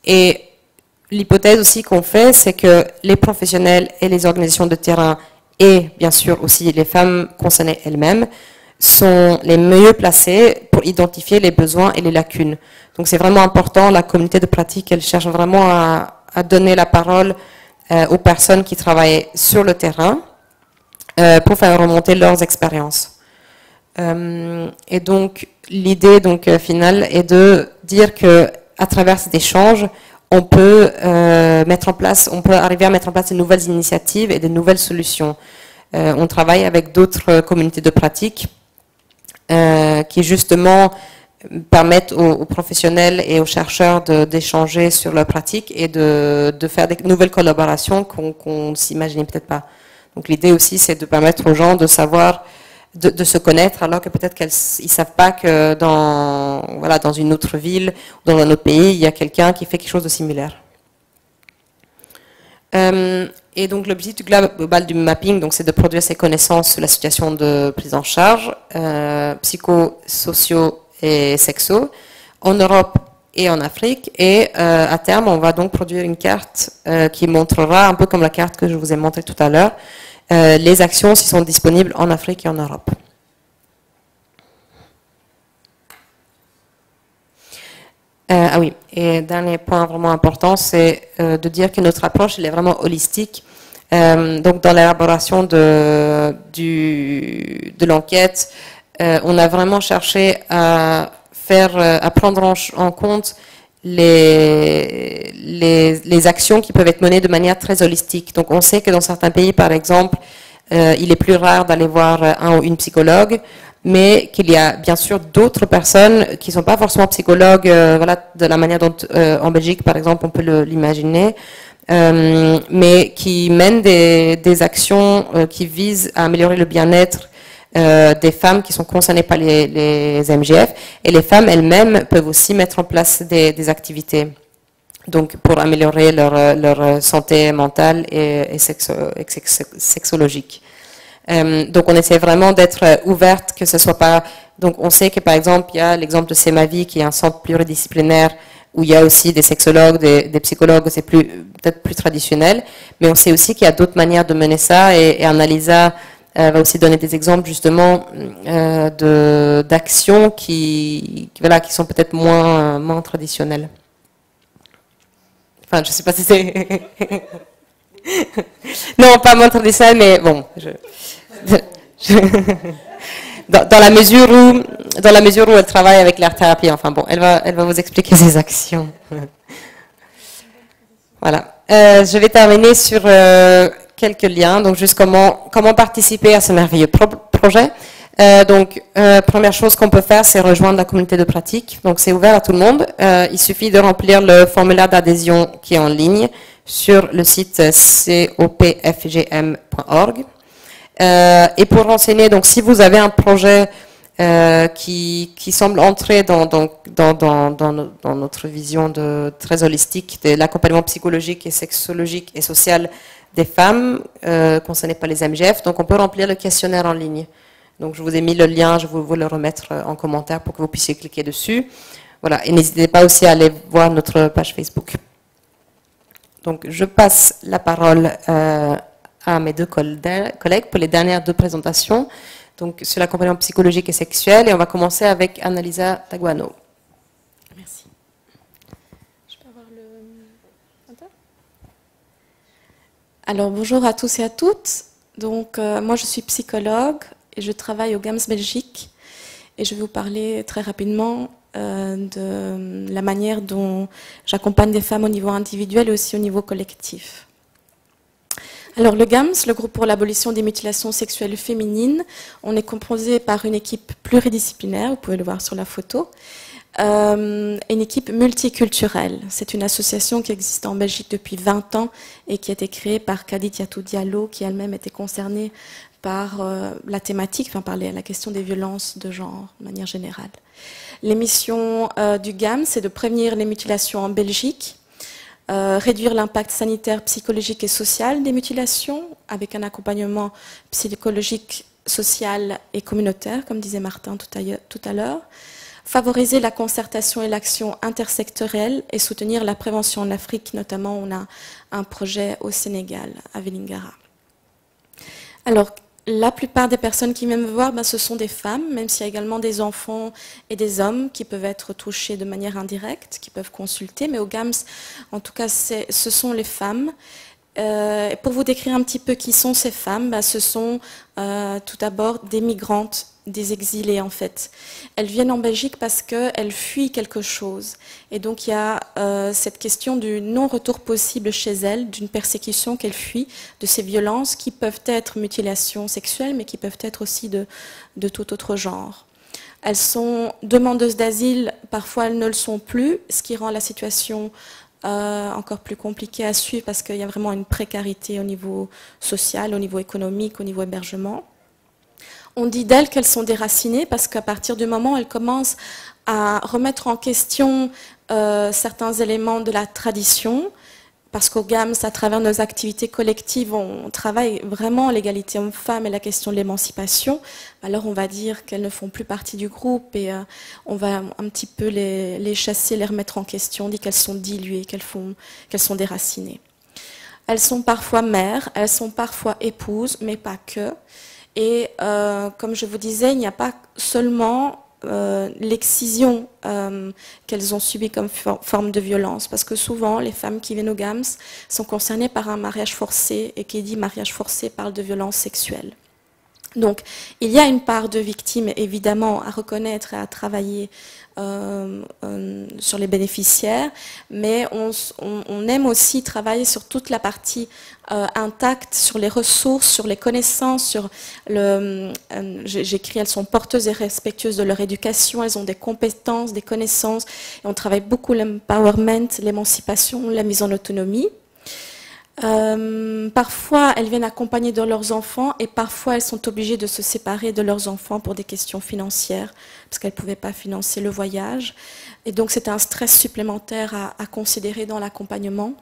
Et l'hypothèse aussi qu'on fait, c'est que les professionnels et les organisations de terrain, et bien sûr aussi les femmes concernées elles-mêmes, sont les mieux placés pour identifier les besoins et les lacunes. Donc c'est vraiment important, la communauté de pratique, elle cherche vraiment à donner la parole aux personnes qui travaillent sur le terrain pour faire remonter leurs expériences. Et donc l'idée finale est de dire que à travers cet échange, on peut arriver à mettre en place de nouvelles initiatives et de nouvelles solutions. On travaille avec d'autres communautés de pratique qui justement permettent aux professionnels et aux chercheurs d'échanger sur leurs pratiques et de faire des nouvelles collaborations qu'on ne s'imaginait peut-être pas. Donc l'idée aussi, c'est de permettre aux gens de savoir, de se connaître, alors que peut-être qu'ils ne savent pas que dans une autre ville ou dans un autre pays, il y a quelqu'un qui fait quelque chose de similaire. Et donc l'objectif global du mapping, c'est de produire ces connaissances sur la situation de prise en charge, psycho, socio et sexo, en Europe et en Afrique. Et à terme, on va donc produire une carte qui montrera, un peu comme la carte que je vous ai montrée tout à l'heure, les actions qui sont disponibles en Afrique et en Europe. Ah oui, et dernier point vraiment important, c'est de dire que notre approche elle est vraiment holistique. Donc dans l'élaboration de l'enquête, on a vraiment cherché à prendre en compte les actions qui peuvent être menées de manière très holistique. Donc on sait que dans certains pays, par exemple, il est plus rare d'aller voir un ou une psychologue, mais qu'il y a bien sûr d'autres personnes qui ne sont pas forcément psychologues, de la manière dont en Belgique, par exemple, on peut l'imaginer, mais qui mènent des actions qui visent à améliorer le bien-être des femmes qui sont concernées par les MGF, et les femmes elles-mêmes peuvent aussi mettre en place des activités donc pour améliorer leur santé mentale et sexologique. Donc on essaie vraiment d'être ouverte, que ce soit pas... Donc on sait que par exemple il y a l'exemple de C'est ma vie qui est un centre pluridisciplinaire où il y a aussi des sexologues, des psychologues, c'est peut-être plus traditionnel, mais on sait aussi qu'il y a d'autres manières de mener ça, et Annalisa va aussi donner des exemples justement d'actions qui sont peut-être moins traditionnelles. Enfin, je ne sais pas si c'est... non, pas moins traditionnel, mais bon... Dans la mesure où elle travaille avec l'art-thérapie, enfin bon, elle va vous expliquer ses actions. Voilà. Je vais terminer sur quelques liens, donc juste comment participer à ce merveilleux projet. Première chose qu'on peut faire, c'est rejoindre la communauté de pratique. Donc c'est ouvert à tout le monde. Il suffit de remplir le formulaire d'adhésion qui est en ligne sur le site copfgm.org. Et pour renseigner, donc si vous avez un projet qui semble entrer dans notre vision très holistique de l'accompagnement psychologique et sexologique et social des femmes concernées par les MGF, donc on peut remplir le questionnaire en ligne. Donc je vous ai mis le lien, je vais vous le remettre en commentaire pour que vous puissiez cliquer dessus. Voilà, et n'hésitez pas aussi à aller voir notre page Facebook. Donc je passe la parole à mes deux collègues pour les dernières deux présentations, donc sur l'accompagnement psychologique et sexuel, et on va commencer avec Annalisa Taguano. Merci. Je peux avoir le pointeur ? Alors bonjour à tous et à toutes. Donc moi je suis psychologue et je travaille au GAMS Belgique, et je vais vous parler très rapidement de la manière dont j'accompagne des femmes au niveau individuel et aussi au niveau collectif. Alors le GAMS, le groupe pour l'abolition des mutilations sexuelles féminines, on est composé par une équipe pluridisciplinaire, vous pouvez le voir sur la photo, une équipe multiculturelle. C'est une association qui existe en Belgique depuis 20 ans et qui a été créée par Kadit Yatou Diallo, qui elle-même était concernée par la thématique, enfin par la question des violences de genre de manière générale. Les missions du GAM, c'est de prévenir les mutilations en Belgique, réduire l'impact sanitaire, psychologique et social des mutilations, avec un accompagnement psychologique, social et communautaire, comme disait Martin tout à l'heure, favoriser la concertation et l'action intersectorielle et soutenir la prévention en Afrique, notamment on a un projet au Sénégal, à Vélingara. Alors, la plupart des personnes qui viennent me voir, ce sont des femmes, même s'il y a également des enfants et des hommes qui peuvent être touchés de manière indirecte, qui peuvent consulter, mais au GAMS, en tout cas, ce sont les femmes. Pour vous décrire un petit peu qui sont ces femmes, ce sont tout d'abord des migrantes, des exilés en fait. Elles viennent en Belgique parce qu'elles fuient quelque chose. Et donc il y a cette question du non-retour possible chez elles, d'une persécution qu'elles fuient, de ces violences qui peuvent être mutilations sexuelles, mais qui peuvent être aussi de tout autre genre. Elles sont demandeuses d'asile, parfois elles ne le sont plus, ce qui rend la situation encore plus compliquée à suivre parce qu'il y a vraiment une précarité au niveau social, au niveau économique, au niveau hébergement. On dit d'elles qu'elles sont déracinées parce qu'à partir du moment où elles commencent à remettre en question certains éléments de la tradition, parce qu'au GAMS, à travers nos activités collectives, on travaille vraiment l'égalité homme-femme et la question de l'émancipation, alors on va dire qu'elles ne font plus partie du groupe et on va un petit peu les chasser, les remettre en question, on dit qu'elles sont diluées, qu'elles sont déracinées. Elles sont parfois mères, elles sont parfois épouses, mais pas que. Et comme je vous disais, il n'y a pas seulement l'excision qu'elles ont subie comme forme de violence, parce que souvent les femmes qui viennent au GAMS sont concernées par un mariage forcé, et qui dit mariage forcé parle de violence sexuelle. Donc il y a une part de victimes évidemment à reconnaître et à travailler sur les bénéficiaires, mais on aime aussi travailler sur toute la partie intacte, sur les ressources, sur les connaissances, sur j'écris, elles sont porteuses et respectueuses de leur éducation, elles ont des compétences, des connaissances, et on travaille beaucoup l'empowerment, l'émancipation, la mise en autonomie. Parfois, elles viennent accompagnées de leurs enfants et parfois, elles sont obligées de se séparer de leurs enfants pour des questions financières, parce qu'elles ne pouvaient pas financer le voyage. Et donc, c'est un stress supplémentaire à considérer dans l'accompagnement.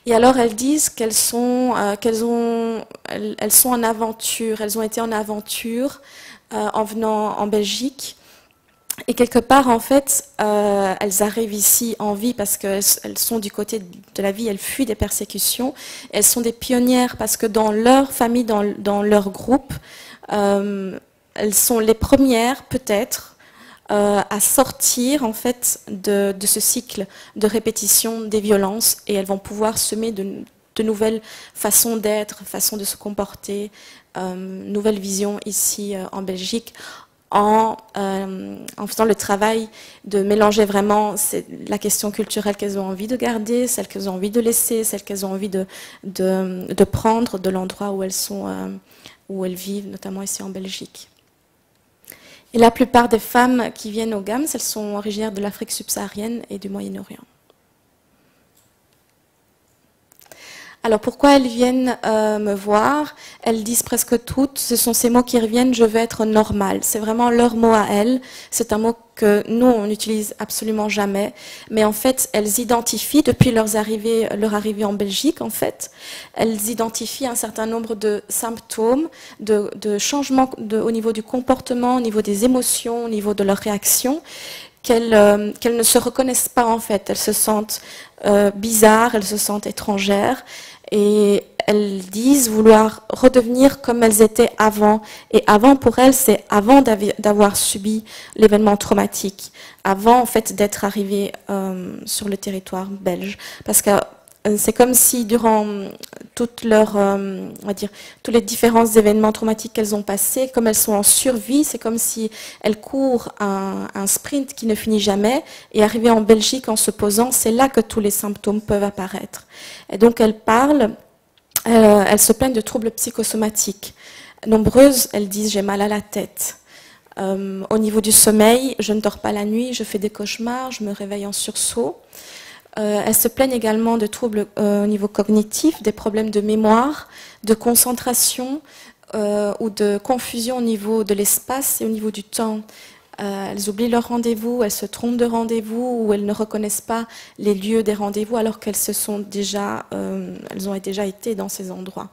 Et alors, elles disent qu'elles sont en aventure, elles ont été en aventure en venant en Belgique. Et quelque part, en fait, elles arrivent ici en vie parce qu'elles sont du côté de la vie, elles fuient des persécutions. Elles sont des pionnières parce que dans leur famille, dans leur groupe, elles sont les premières, peut-être, à sortir, en fait, de ce cycle de répétition des violences. Et elles vont pouvoir semer de nouvelles façons d'être, façons de se comporter, nouvelles visions ici en Belgique, en faisant le travail de mélanger vraiment la question culturelle qu'elles ont envie de garder, celle qu'elles ont envie de laisser, celle qu'elles ont envie de prendre de l'endroit où elles vivent, notamment ici en Belgique. Et la plupart des femmes qui viennent au GAMS, elles sont originaires de l'Afrique subsaharienne et du Moyen-Orient. Alors pourquoi elles viennent me voir? Elles disent presque toutes, ce sont ces mots qui reviennent, je veux être normale. C'est vraiment leur mot à elles. C'est un mot que nous, on n'utilise absolument jamais. Mais en fait, elles identifient, depuis leur arrivée en Belgique, en fait, elles identifient un certain nombre de symptômes, de changements au niveau du comportement, au niveau des émotions, au niveau de leurs réactions, qu'elles ne se reconnaissent pas en fait. Elles se sentent bizarres, elles se sentent étrangères. Et elles disent vouloir redevenir comme elles étaient avant. Et avant, pour elles, c'est avant d'avoir subi l'événement traumatique, avant en fait d'être arrivées sur le territoire belge. Parce que c'est comme si durant toutes leurs, on va dire, tous les différents événements traumatiques qu'elles ont passés, comme elles sont en survie, c'est comme si elles courent un sprint qui ne finit jamais, et arrivées en Belgique en se posant, c'est là que tous les symptômes peuvent apparaître. Et donc elles parlent, elles se plaignent de troubles psychosomatiques. Nombreuses, elles disent j'ai mal à la tête. Au niveau du sommeil, je ne dors pas la nuit, je fais des cauchemars, je me réveille en sursaut. Elles se plaignent également de troubles au niveau cognitif, des problèmes de mémoire, de concentration ou de confusion au niveau de l'espace et au niveau du temps. Elles oublient leur rendez-vous, elles se trompent de rendez-vous ou elles ne reconnaissent pas les lieux des rendez-vous alors qu'elles elles ont déjà été dans ces endroits.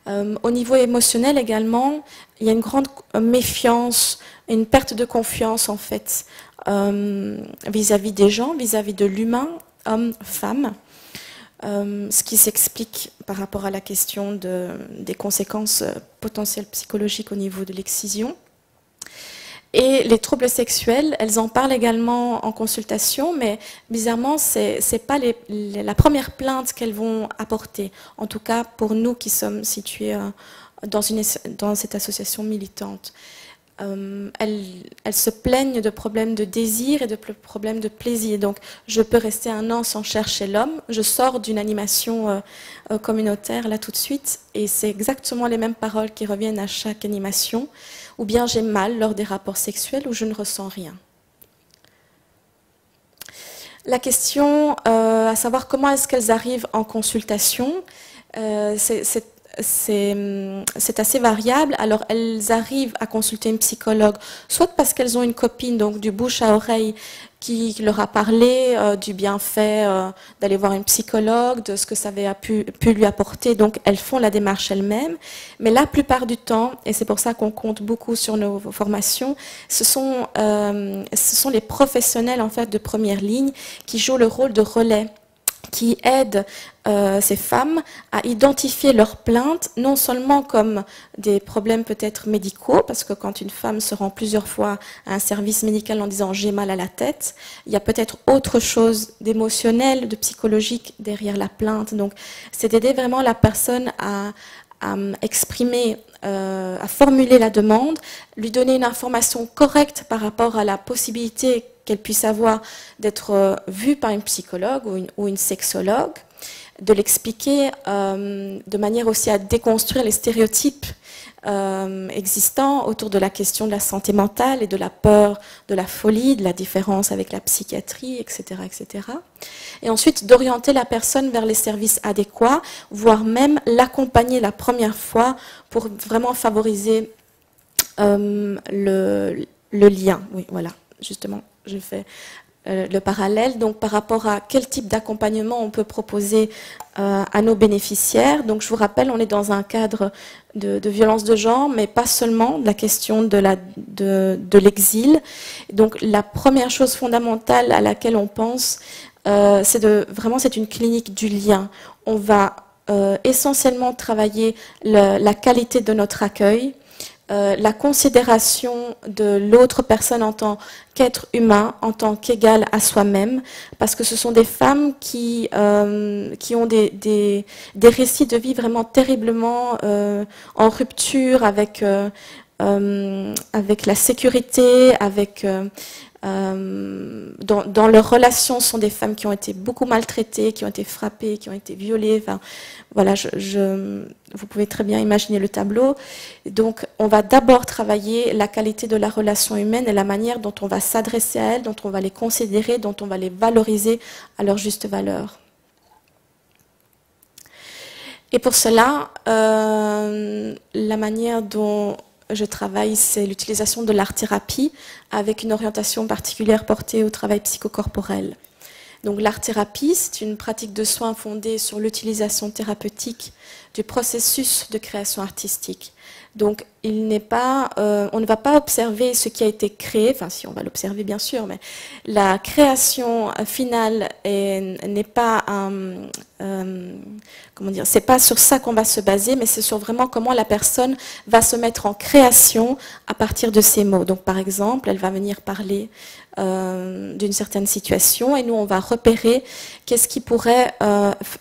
Au niveau émotionnel également, il y a une grande méfiance, une perte de confiance en fait vis-à-vis des gens, vis-à-vis de l'humain, homme, femme, ce qui s'explique par rapport à la question des conséquences potentielles psychologiques au niveau de l'excision. Et les troubles sexuels, elles en parlent également en consultation, mais bizarrement, c'est pas la première plainte qu'elles vont apporter. En tout cas, pour nous qui sommes situés dans cette association militante. Elles se plaignent de problèmes de désir et de problèmes de plaisir. Donc, je peux rester 1 an sans chercher l'homme. Je sors d'une animation communautaire là tout de suite, et c'est exactement les mêmes paroles qui reviennent à chaque animation. Ou bien j'ai mal lors des rapports sexuels où je ne ressens rien. La question à savoir comment est-ce qu'elles arrivent en consultation, c'est assez variable. Alors elles arrivent à consulter une psychologue, soit parce qu'elles ont une copine, donc du bouche à oreille, qui leur a parlé du bienfait d'aller voir une psychologue, de ce que ça avait pu lui apporter. Donc elles font la démarche elles-mêmes. Mais la plupart du temps, et c'est pour ça qu'on compte beaucoup sur nos formations, ce sont les professionnels en fait de première ligne qui jouent le rôle de relais, qui aident ces femmes à identifier leurs plaintes, non seulement comme des problèmes peut-être médicaux, parce que quand une femme se rend plusieurs fois à un service médical en disant « j'ai mal à la tête », il y a peut-être autre chose d'émotionnel, de psychologique derrière la plainte. Donc, c'est d'aider vraiment la personne à exprimer, à formuler la demande, lui donner une information correcte par rapport à la possibilité qu'elle puisse avoir d'être vue par une psychologue ou une sexologue, de l'expliquer de manière aussi à déconstruire les stéréotypes existants autour de la question de la santé mentale et de la peur, de la folie, de la différence avec la psychiatrie, etc., etc. Et ensuite d'orienter la personne vers les services adéquats, voire même l'accompagner la première fois pour vraiment favoriser le lien. Oui, voilà, justement, je fais le parallèle. Donc, par rapport à quel type d'accompagnement on peut proposer à nos bénéficiaires. Donc, je vous rappelle, on est dans un cadre de violence de genre, mais pas seulement, de la question de l'exil. Donc, la première chose fondamentale à laquelle on pense, c'est une clinique du lien. On va essentiellement travailler la qualité de notre accueil, la considération de l'autre personne en tant qu'être humain, en tant qu'égal à soi-même, parce que ce sont des femmes qui ont des récits de vie vraiment terriblement en rupture avec la sécurité, dans leurs relations, ce sont des femmes qui ont été beaucoup maltraitées, qui ont été frappées, qui ont été violées. Enfin, voilà, vous pouvez très bien imaginer le tableau. Donc, on va d'abord travailler la qualité de la relation humaine et la manière dont on va s'adresser à elles, dont on va les considérer, dont on va les valoriser à leur juste valeur. Et pour cela, la manière dont je travaille, c'est l'utilisation de l'art-thérapie avec une orientation particulière portée au travail psychocorporel. Donc l'art-thérapie, c'est une pratique de soins fondée sur l'utilisation thérapeutique du processus de création artistique. Donc on ne va pas observer ce qui a été créé, enfin si on va l'observer bien sûr, mais la création finale n'est pas c'est pas sur ça qu'on va se baser, mais c'est sur vraiment comment la personne va se mettre en création à partir de ces mots. Donc par exemple, elle va venir parler d'une certaine situation et nous on va repérer qu'est-ce qui pourrait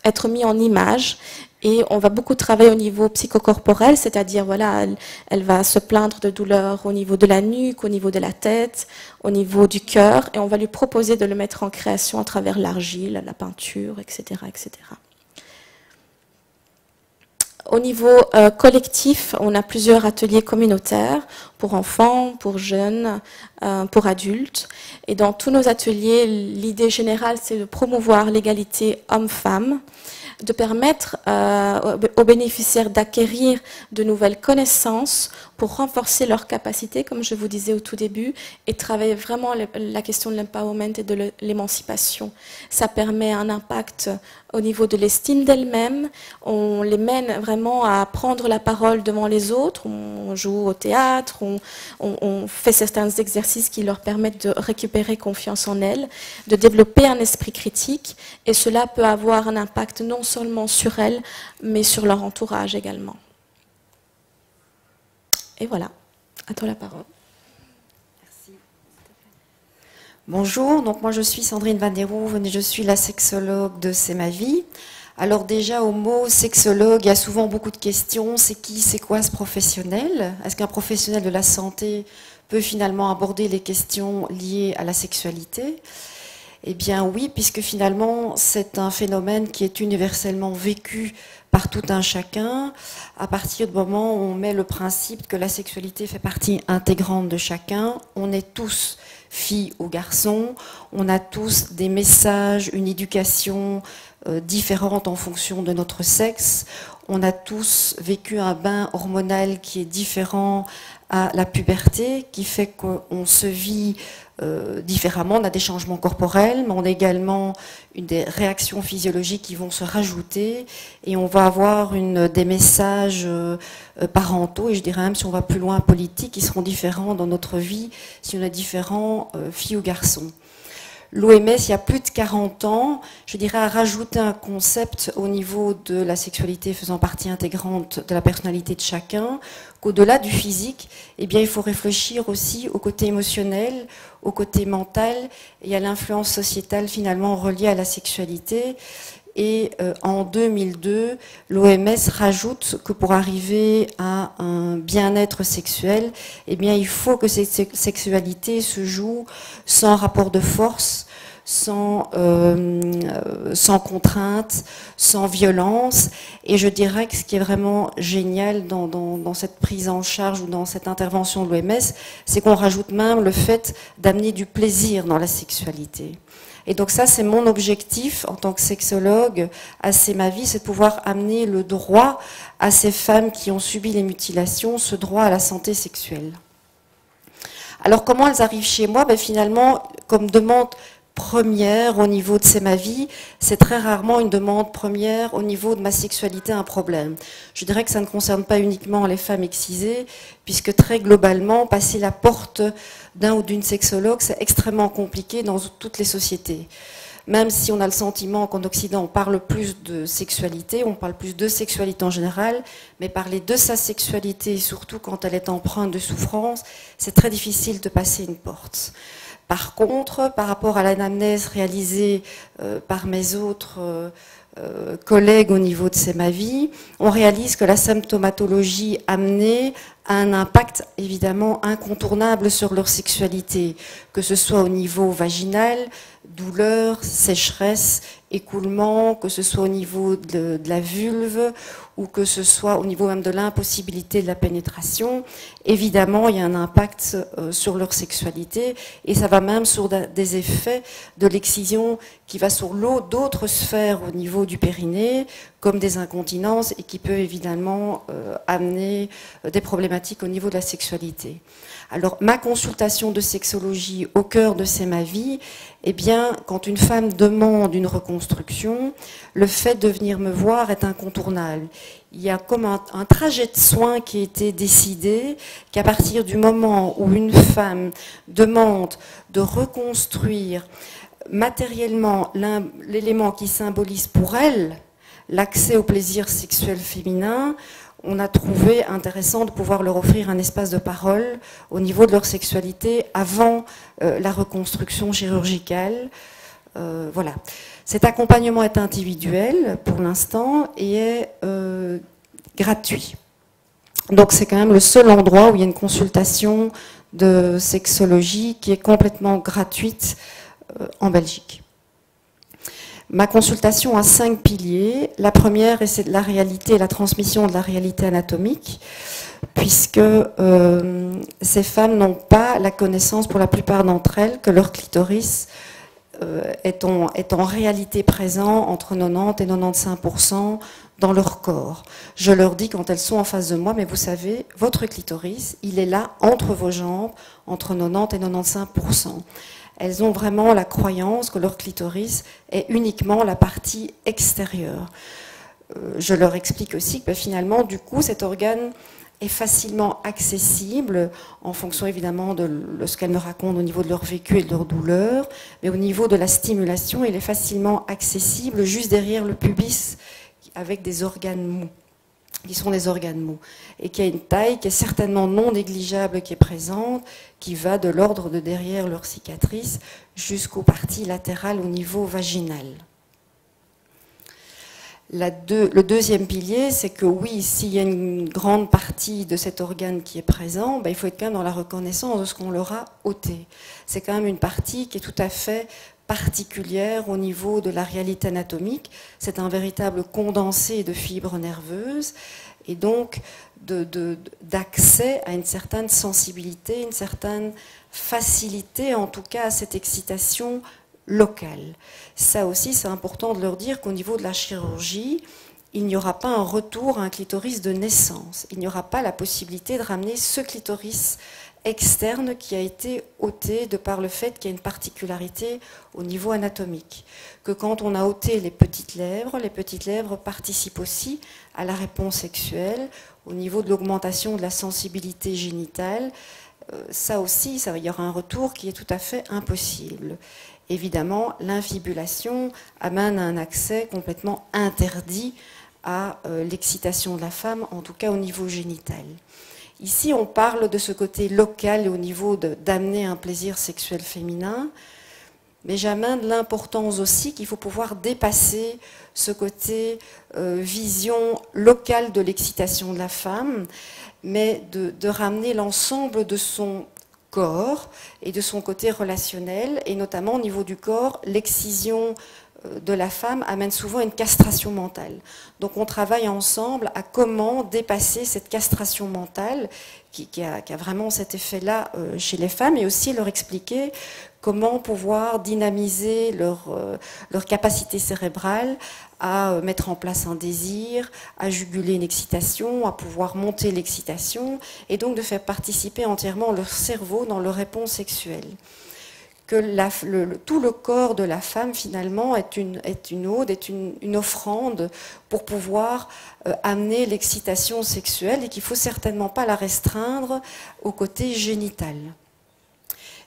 être mis en image. Et on va beaucoup travailler au niveau psychocorporel, c'est-à-dire voilà, elle va se plaindre de douleurs au niveau de la nuque, au niveau de la tête, au niveau du cœur, et on va lui proposer de le mettre en création à travers l'argile, la peinture, etc., etc. Au niveau collectif, on a plusieurs ateliers communautaires pour enfants, pour jeunes, pour adultes. Et dans tous nos ateliers, l'idée générale, c'est de promouvoir l'égalité homme-femme, de permettre aux bénéficiaires d'acquérir de nouvelles connaissances pour renforcer leurs capacités, comme je vous disais au tout début, et travailler vraiment la question de l'empowerment et de l'émancipation. Ça permet un impact au niveau de l'estime d'elles-mêmes. On les mène vraiment à prendre la parole devant les autres. On joue au théâtre, on fait certains exercices qui leur permettent de récupérer confiance en elles, de développer un esprit critique, et cela peut avoir un impact non seulement sur elles, mais sur leur entourage également. Et voilà, à toi la parole. Merci. Bonjour, donc moi je suis Sandrine Van der Hoeven et je suis la sexologue de C'est ma vie. Alors déjà au mot sexologue, il y a souvent beaucoup de questions. C'est qui, c'est quoi ce professionnel? Est-ce qu'un professionnel de la santé peut finalement aborder les questions liées à la sexualité? Eh bien oui, puisque finalement c'est un phénomène qui est universellement vécu par tout un chacun, à partir du moment où on met le principe que la sexualité fait partie intégrante de chacun. On est tous filles ou garçons, on a tous des messages, une éducation différente en fonction de notre sexe, on a tous vécu un bain hormonal qui est différent à la puberté, qui fait qu'on se vit différemment, on a des changements corporels, mais on a également des réactions physiologiques qui vont se rajouter et on va avoir des messages parentaux et je dirais même si on va plus loin politiques qui seront différents dans notre vie si on est différents filles ou garçons. L'OMS, il y a plus de 40 ans, je dirais, a rajouté un concept au niveau de la sexualité faisant partie intégrante de la personnalité de chacun, qu'au-delà du physique, eh bien, il faut réfléchir aussi au côté émotionnel, au côté mental et à l'influence sociétale finalement reliée à la sexualité. Et en 2002, l'OMS rajoute que pour arriver à un bien-être sexuel, eh bien, il faut que cette sexualité se joue sans rapport de force, sans contrainte, sans violence. Et je dirais que ce qui est vraiment génial dans cette prise en charge ou dans cette intervention de l'OMS, c'est qu'on rajoute même le fait d'amener du plaisir dans la sexualité. Et donc ça, c'est mon objectif en tant que sexologue à C'est ma vie, c'est de pouvoir amener le droit à ces femmes qui ont subi les mutilations, ce droit à la santé sexuelle. Alors comment elles arrivent chez moi? Ben, finalement, comme demande première au niveau de C'est ma vie, c'est très rarement une demande première au niveau de ma sexualité un problème. Je dirais que ça ne concerne pas uniquement les femmes excisées, puisque très globalement, passer la porte d'un ou d'une sexologue, c'est extrêmement compliqué dans toutes les sociétés. Même si on a le sentiment qu'en Occident, on parle plus de sexualité, on parle plus de sexualité en général, mais parler de sa sexualité, surtout quand elle est empreinte de souffrance, c'est très difficile de passer une porte. Par contre, par rapport à l'anamnèse réalisée par mes autres collègues au niveau de C'est ma vie, on réalise que la symptomatologie amenée a un impact évidemment incontournable sur leur sexualité, que ce soit au niveau vaginal, douleur, sécheresse, écoulement, que ce soit au niveau de la vulve ou que ce soit au niveau même de l'impossibilité de la pénétration. Évidemment, il y a un impact sur leur sexualité et ça va même sur des effets de l'excision qui va sur d'autres sphères au niveau du périnée, comme des incontinences et qui peut évidemment amener des problématiques au niveau de la sexualité. Alors, ma consultation de sexologie au cœur de C'est ma vie, eh bien, quand une femme demande une reconstruction, le fait de venir me voir est incontournable. Il y a comme un trajet de soins qui a été décidé, qu'à partir du moment où une femme demande de reconstruire matériellement l'élément qui symbolise pour elle l'accès au plaisir sexuel féminin, on a trouvé intéressant de pouvoir leur offrir un espace de parole au niveau de leur sexualité avant la reconstruction chirurgicale. Voilà. Cet accompagnement est individuel pour l'instant et est gratuit. Donc c'est quand même le seul endroit où il y a une consultation de sexologie qui est complètement gratuite en Belgique. Ma consultation a 5 piliers. La première, c'est la réalité, la transmission de la réalité anatomique, puisque ces femmes n'ont pas la connaissance, pour la plupart d'entre elles, que leur clitoris est en réalité présent entre 90 et 95% dans leur corps. Je leur dis quand elles sont en face de moi, mais vous savez, votre clitoris, il est là entre vos jambes, entre 90 et 95%. Elles ont vraiment la croyance que leur clitoris est uniquement la partie extérieure. Je leur explique aussi que finalement, du coup, cet organe est facilement accessible en fonction évidemment de ce qu'elles me racontent au niveau de leur vécu et de leur douleur, mais au niveau de la stimulation, il est facilement accessible juste derrière le pubis avec des organes mous, qui sont des organes mous, et qui a une taille qui est certainement non négligeable, qui est présente, qui va de l'ordre de derrière leur cicatrice jusqu'aux parties latérales au niveau vaginal. Le deuxième pilier, c'est que oui, s'il y a une grande partie de cet organe qui est présent, il faut être quand même dans la reconnaissance de ce qu'on leur a ôté. C'est quand même une partie qui est tout à fait particulière au niveau de la réalité anatomique. C'est un véritable condensé de fibres nerveuses et donc d'accès à une certaine sensibilité, une certaine facilité, en tout cas à cette excitation locale. Ça aussi, c'est important de leur dire qu'au niveau de la chirurgie, il n'y aura pas un retour à un clitoris de naissance. Il n'y aura pas la possibilité de ramener ce clitoris externe qui a été ôté de par le fait qu'il y a une particularité au niveau anatomique. Que quand on a ôté les petites lèvres participent aussi à la réponse sexuelle au niveau de l'augmentation de la sensibilité génitale. Ça aussi, il y aura un retour qui est tout à fait impossible. Évidemment, l'infibulation amène à un accès complètement interdit à l'excitation de la femme, en tout cas au niveau génital. Ici, on parle de ce côté local au niveau d'amener un plaisir sexuel féminin, mais j'amène l'importance aussi qu'il faut pouvoir dépasser ce côté vision locale de l'excitation de la femme, mais de ramener l'ensemble de son corps et de son côté relationnel, et notamment au niveau du corps, l'excision de la femme amène souvent une castration mentale. Donc on travaille ensemble à comment dépasser cette castration mentale qui a vraiment cet effet-là chez les femmes, et aussi leur expliquer comment pouvoir dynamiser leur capacité cérébrale à mettre en place un désir, à juguler une excitation, à pouvoir monter l'excitation, et donc de faire participer entièrement leur cerveau dans leur réponse sexuelle. Que tout le corps de la femme, finalement, est une ode, est une offrande pour pouvoir amener l'excitation sexuelle, et qu'il ne faut certainement pas la restreindre au côté génital.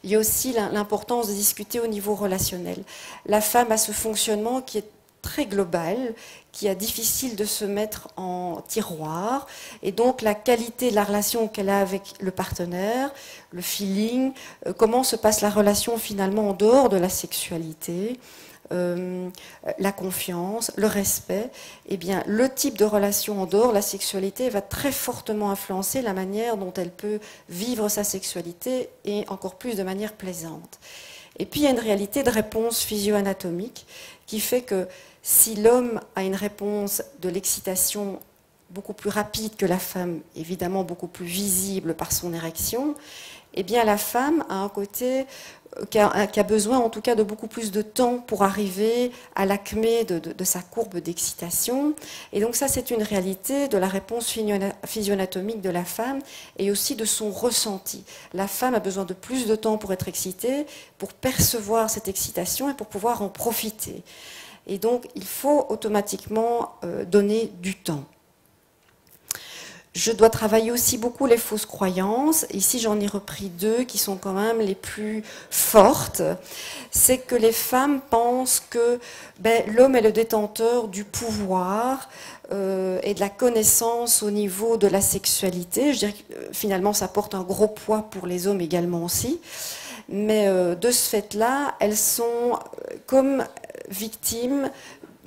Il y a aussi l'importance de discuter au niveau relationnel. La femme a ce fonctionnement qui est très global, qui est difficile de se mettre en tiroir, et donc la qualité de la relation qu'elle a avec le partenaire, le feeling, comment se passe la relation finalement en dehors de la sexualité, la confiance, le respect, eh bien, le type de relation en dehors de la sexualité va très fortement influencer la manière dont elle peut vivre sa sexualité, et encore plus de manière plaisante. Et puis il y a une réalité de réponse physio-anatomique qui fait que si l'homme a une réponse de l'excitation beaucoup plus rapide que la femme, évidemment beaucoup plus visible par son érection, eh bien la femme a un côté qui a besoin en tout cas de beaucoup plus de temps pour arriver à l'acmé de sa courbe d'excitation. Et donc ça, c'est une réalité de la réponse physioanatomique de la femme, et aussi de son ressenti. La femme a besoin de plus de temps pour être excitée, pour percevoir cette excitation et pour pouvoir en profiter. Et donc, il faut automatiquement donner du temps. Je dois travailler aussi beaucoup les fausses croyances. Ici, j'en ai repris 2 qui sont quand même les plus fortes. C'est que les femmes pensent que l'homme est le détenteur du pouvoir et de la connaissance au niveau de la sexualité. Je dirais que finalement, ça porte un gros poids pour les hommes également aussi. Mais de ce fait-là, elles sont comme victimes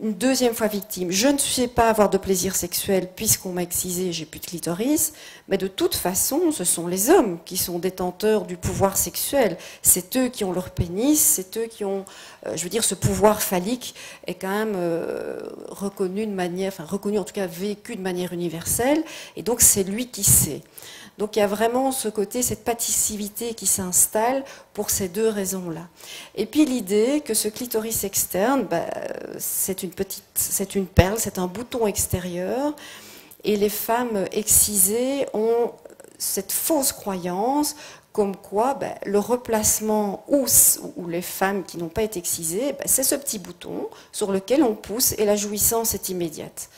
une deuxième fois victime. Je ne sais pas avoir de plaisir sexuel puisqu'on m'a excisé, j'ai plus de clitoris, mais de toute façon, ce sont les hommes qui sont détenteurs du pouvoir sexuel. C'est eux qui ont leur pénis, c'est eux qui ont, je veux dire, ce pouvoir phallique est quand même reconnu de manière, enfin reconnu en tout cas vécu de manière universelle, et donc c'est lui qui sait. Donc il y a vraiment ce côté, cette passivité qui s'installe pour ces deux raisons-là. Et puis l'idée que ce clitoris externe, c'est une perle, c'est un bouton extérieur, et les femmes excisées ont cette fausse croyance comme quoi le replacement ou les femmes qui n'ont pas été excisées, c'est ce petit bouton sur lequel on pousse et la jouissance est immédiate.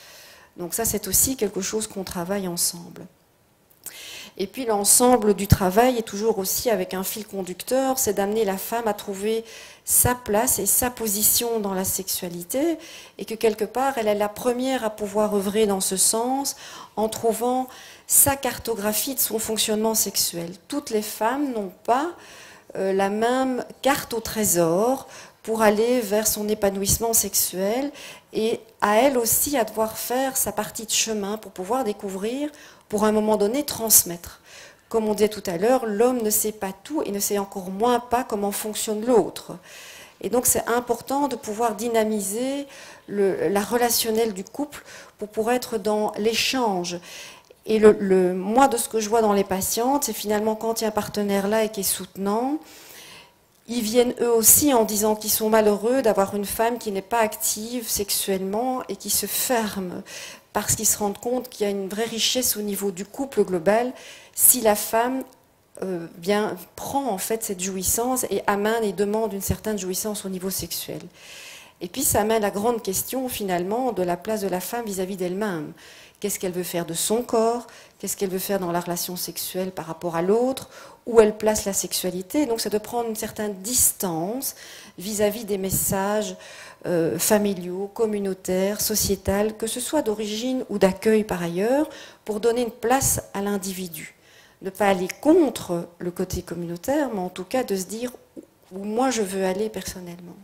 Donc ça, c'est aussi quelque chose qu'on travaille ensemble. Et puis l'ensemble du travail est toujours aussi avec un fil conducteur, c'est d'amener la femme à trouver sa place et sa position dans la sexualité, et que quelque part, elle est la première à pouvoir œuvrer dans ce sens en trouvant sa cartographie de son fonctionnement sexuel. Toutes les femmes n'ont pas la même carte au trésor pour aller vers son épanouissement sexuel, et à elle aussi à devoir faire sa partie de chemin pour pouvoir découvrir, pour à un moment donné transmettre. Comme on disait tout à l'heure, l'homme ne sait pas tout et ne sait encore moins pas comment fonctionne l'autre. Et donc c'est important de pouvoir dynamiser la relationnelle du couple pour pouvoir être dans l'échange. Et moi, de ce que je vois dans les patientes, c'est finalement quand il y a un partenaire là et qui est soutenant, ils viennent eux aussi en disant qu'ils sont malheureux d'avoir une femme qui n'est pas active sexuellement et qui se ferme, parce qu'ils se rendent compte qu'il y a une vraie richesse au niveau du couple global si la femme prend en fait cette jouissance et amène et demande une certaine jouissance au niveau sexuel. Et puis ça amène la grande question finalement de la place de la femme vis-à-vis d'elle-même. Qu'est-ce qu'elle veut faire de son corps? Qu'est-ce qu'elle veut faire dans la relation sexuelle par rapport à l'autre? Où elle place la sexualité? Donc c'est de prendre une certaine distance vis-à-vis des messages familiaux, communautaires, sociétals, que ce soit d'origine ou d'accueil par ailleurs, pour donner une place à l'individu. Ne pas aller contre le côté communautaire, mais en tout cas de se dire où moi je veux aller personnellement.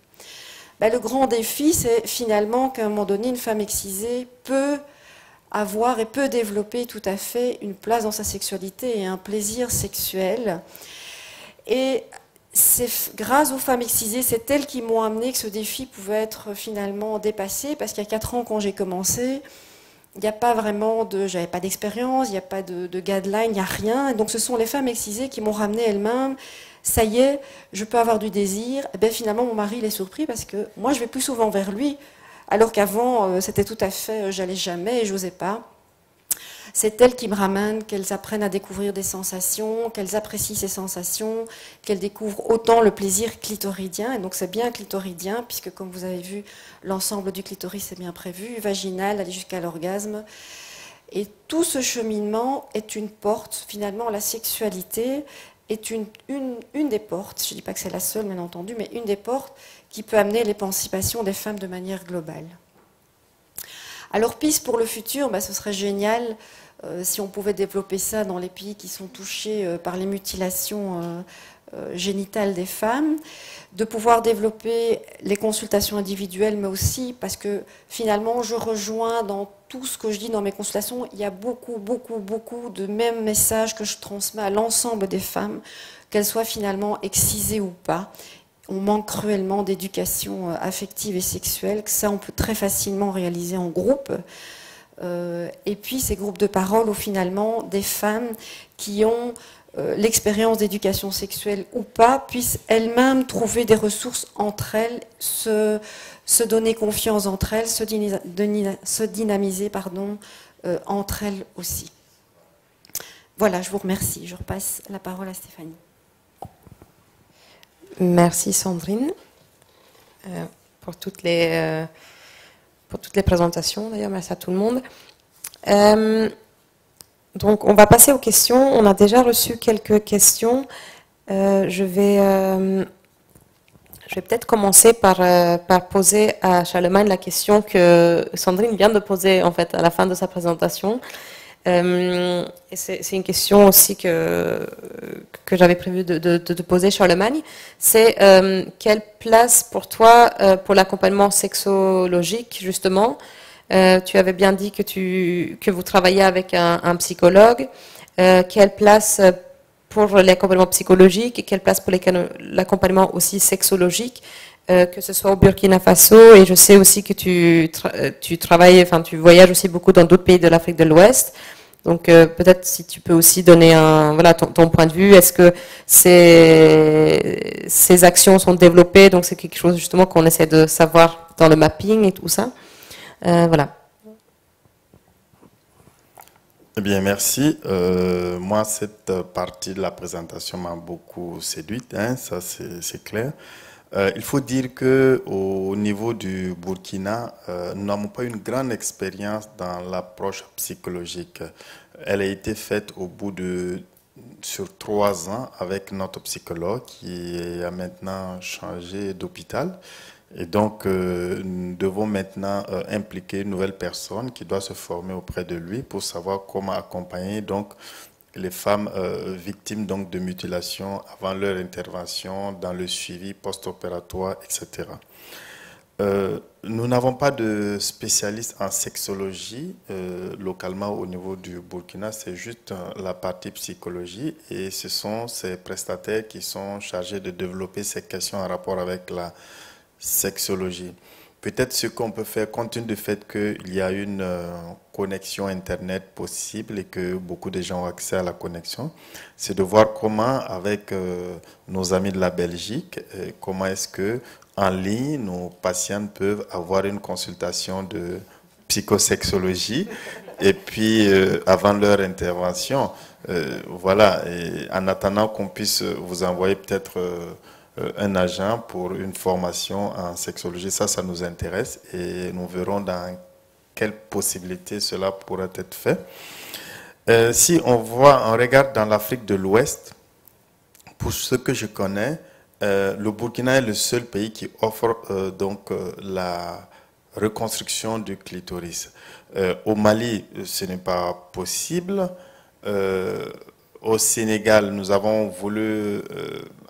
Le grand défi, c'est finalement qu'à un moment donné, une femme excisée peut avoir et peut développer tout à fait une place dans sa sexualité et un plaisir sexuel. Et c'est grâce aux femmes excisées, c'est elles qui m'ont amené que ce défi pouvait être finalement dépassé, parce qu'il y a 4 ans quand j'ai commencé, il n'y a pas vraiment j'avais pas d'expérience, il n'y a pas de guideline, il n'y a rien. Et donc ce sont les femmes excisées qui m'ont ramené elles-mêmes. Ça y est, je peux avoir du désir. Et bien finalement, mon mari, il est surpris parce que moi, je vais plus souvent vers lui, alors qu'avant, c'était tout à fait, j'allais jamais et j'osais pas. C'est elles qui me ramènent, qu'elles apprennent à découvrir des sensations, qu'elles apprécient ces sensations, qu'elles découvrent autant le plaisir clitoridien. Et donc c'est bien clitoridien, puisque comme vous avez vu, l'ensemble du clitoris est bien prévu, vaginal, aller jusqu'à l'orgasme. Et tout ce cheminement est une porte, finalement, la sexualité est une des portes, je ne dis pas que c'est la seule, bien entendu, mais une des portes qui peut amener l'émancipation des femmes de manière globale. Alors, piste pour le futur, ce serait génial si on pouvait développer ça dans les pays qui sont touchés par les mutilations génitales des femmes, de pouvoir développer les consultations individuelles, mais aussi parce que finalement, je rejoins dans tout ce que je dis dans mes consultations, il y a beaucoup de mêmes messages que je transmets à l'ensemble des femmes, qu'elles soient finalement excisées ou pas. On manque cruellement d'éducation affective et sexuelle, que ça on peut très facilement réaliser en groupe. Et puis ces groupes de parole où finalement des femmes qui ont l'expérience d'éducation sexuelle ou pas puissent elles-mêmes trouver des ressources entre elles, se donner confiance entre elles, se dynamiser entre elles aussi. Voilà, je vous remercie. Je repasse la parole à Stéphanie. Merci Sandrine pour toutes les présentations. D'ailleurs, merci à tout le monde. Donc, on va passer aux questions. On a déjà reçu quelques questions. Je vais peut-être commencer par poser à Charlemagne la question que Sandrine vient de poser en fait à la fin de sa présentation. Et c'est une question aussi que j'avais prévu de te poser, Charlemagne. C'est quelle place pour toi, pour l'accompagnement sexologique, justement? Tu avais bien dit que vous travaillez avec un psychologue. Quelle place pour l'accompagnement psychologique et quelle place pour l'accompagnement aussi sexologique, que ce soit au Burkina Faso, et je sais aussi que tu travailles, enfin tu voyages aussi beaucoup dans d'autres pays de l'Afrique de l'Ouest. Donc peut-être si tu peux aussi donner ton point de vue, est-ce que ces actions sont développées, donc c'est quelque chose justement qu'on essaie de savoir dans le mapping et tout ça. Voilà. Eh bien, merci. Moi, cette partie de la présentation m'a beaucoup séduite, hein, ça c'est clair. Il faut dire qu'au niveau du Burkina, nous n'avons pas une grande expérience dans l'approche psychologique. Elle a été faite sur 3 ans avec notre psychologue qui a maintenant changé d'hôpital. Et donc, nous devons maintenant impliquer une nouvelle personne qui doit se former auprès de lui pour savoir comment accompagner donc les femmes victimes donc de mutilation avant leur intervention, dans le suivi post-opératoire, etc. Nous n'avons pas de spécialistes en sexologie localement au niveau du Burkina, c'est juste la partie psychologie, et ce sont ces prestataires qui sont chargés de développer ces questions en rapport avec la sexologie. Peut-être ce qu'on peut faire, compte tenu du fait qu'il y a une connexion Internet possible et que beaucoup de gens ont accès à la connexion, c'est de voir comment, avec nos amis de la Belgique, comment est-ce que en ligne, nos patients peuvent avoir une consultation de psychosexologie et puis avant leur intervention, voilà, et en attendant qu'on puisse vous envoyer peut-être un agent pour une formation en sexologie, ça nous intéresse et nous verrons dans quelles possibilités cela pourrait être fait. Si on regarde dans l'Afrique de l'Ouest, pour ce que je connais, le Burkina est le seul pays qui offre la reconstruction du clitoris. Au Mali, ce n'est pas possible. Au Sénégal, nous avons voulu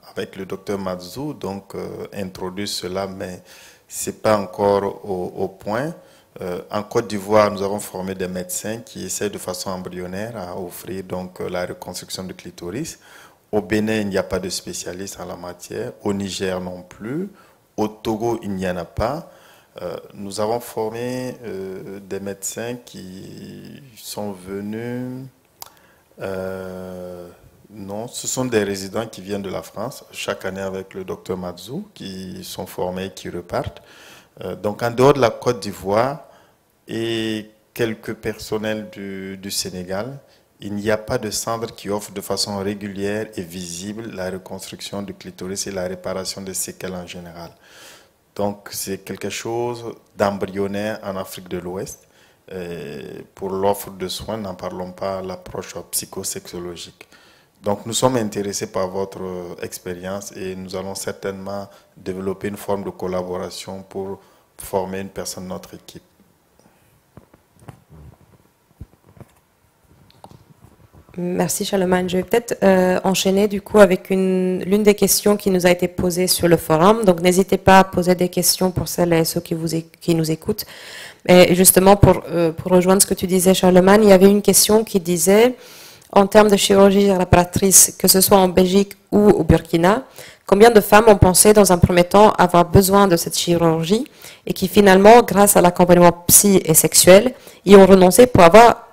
avec le docteur Mazou, donc introduire cela, mais ce n'est pas encore au point. En Côte d'Ivoire, nous avons formé des médecins qui essaient de façon embryonnaire à offrir donc la reconstruction du clitoris. Au Bénin, il n'y a pas de spécialistes en la matière. Au Niger non plus. Au Togo, il n'y en a pas. Nous avons formé des médecins qui sont venus... non, ce sont des résidents qui viennent de la France, chaque année avec le docteur Mazou, qui sont formés et qui repartent. Donc en dehors de la Côte d'Ivoire et quelques personnels du Sénégal, il n'y a pas de centre qui offre de façon régulière et visible la reconstruction du clitoris et la réparation des séquelles en général. Donc c'est quelque chose d'embryonnaire en Afrique de l'Ouest. Pour l'offre de soins, n'en parlons pas, l'approche psychosexologique. Donc nous sommes intéressés par votre expérience et nous allons certainement développer une forme de collaboration pour former une personne de notre équipe. Merci Charlemagne. Je vais peut-être enchaîner du coup avec l'une des questions qui nous a été posée sur le forum. Donc n'hésitez pas à poser des questions pour celles et ceux qui nous écoutent. Et justement pour rejoindre ce que tu disais Charlemagne, il y avait une question qui disait, en termes de chirurgie réparatrice, que ce soit en Belgique ou au Burkina, combien de femmes ont pensé dans un premier temps avoir besoin de cette chirurgie et qui finalement, grâce à l'accompagnement psy et sexuel, y ont renoncé pour avoir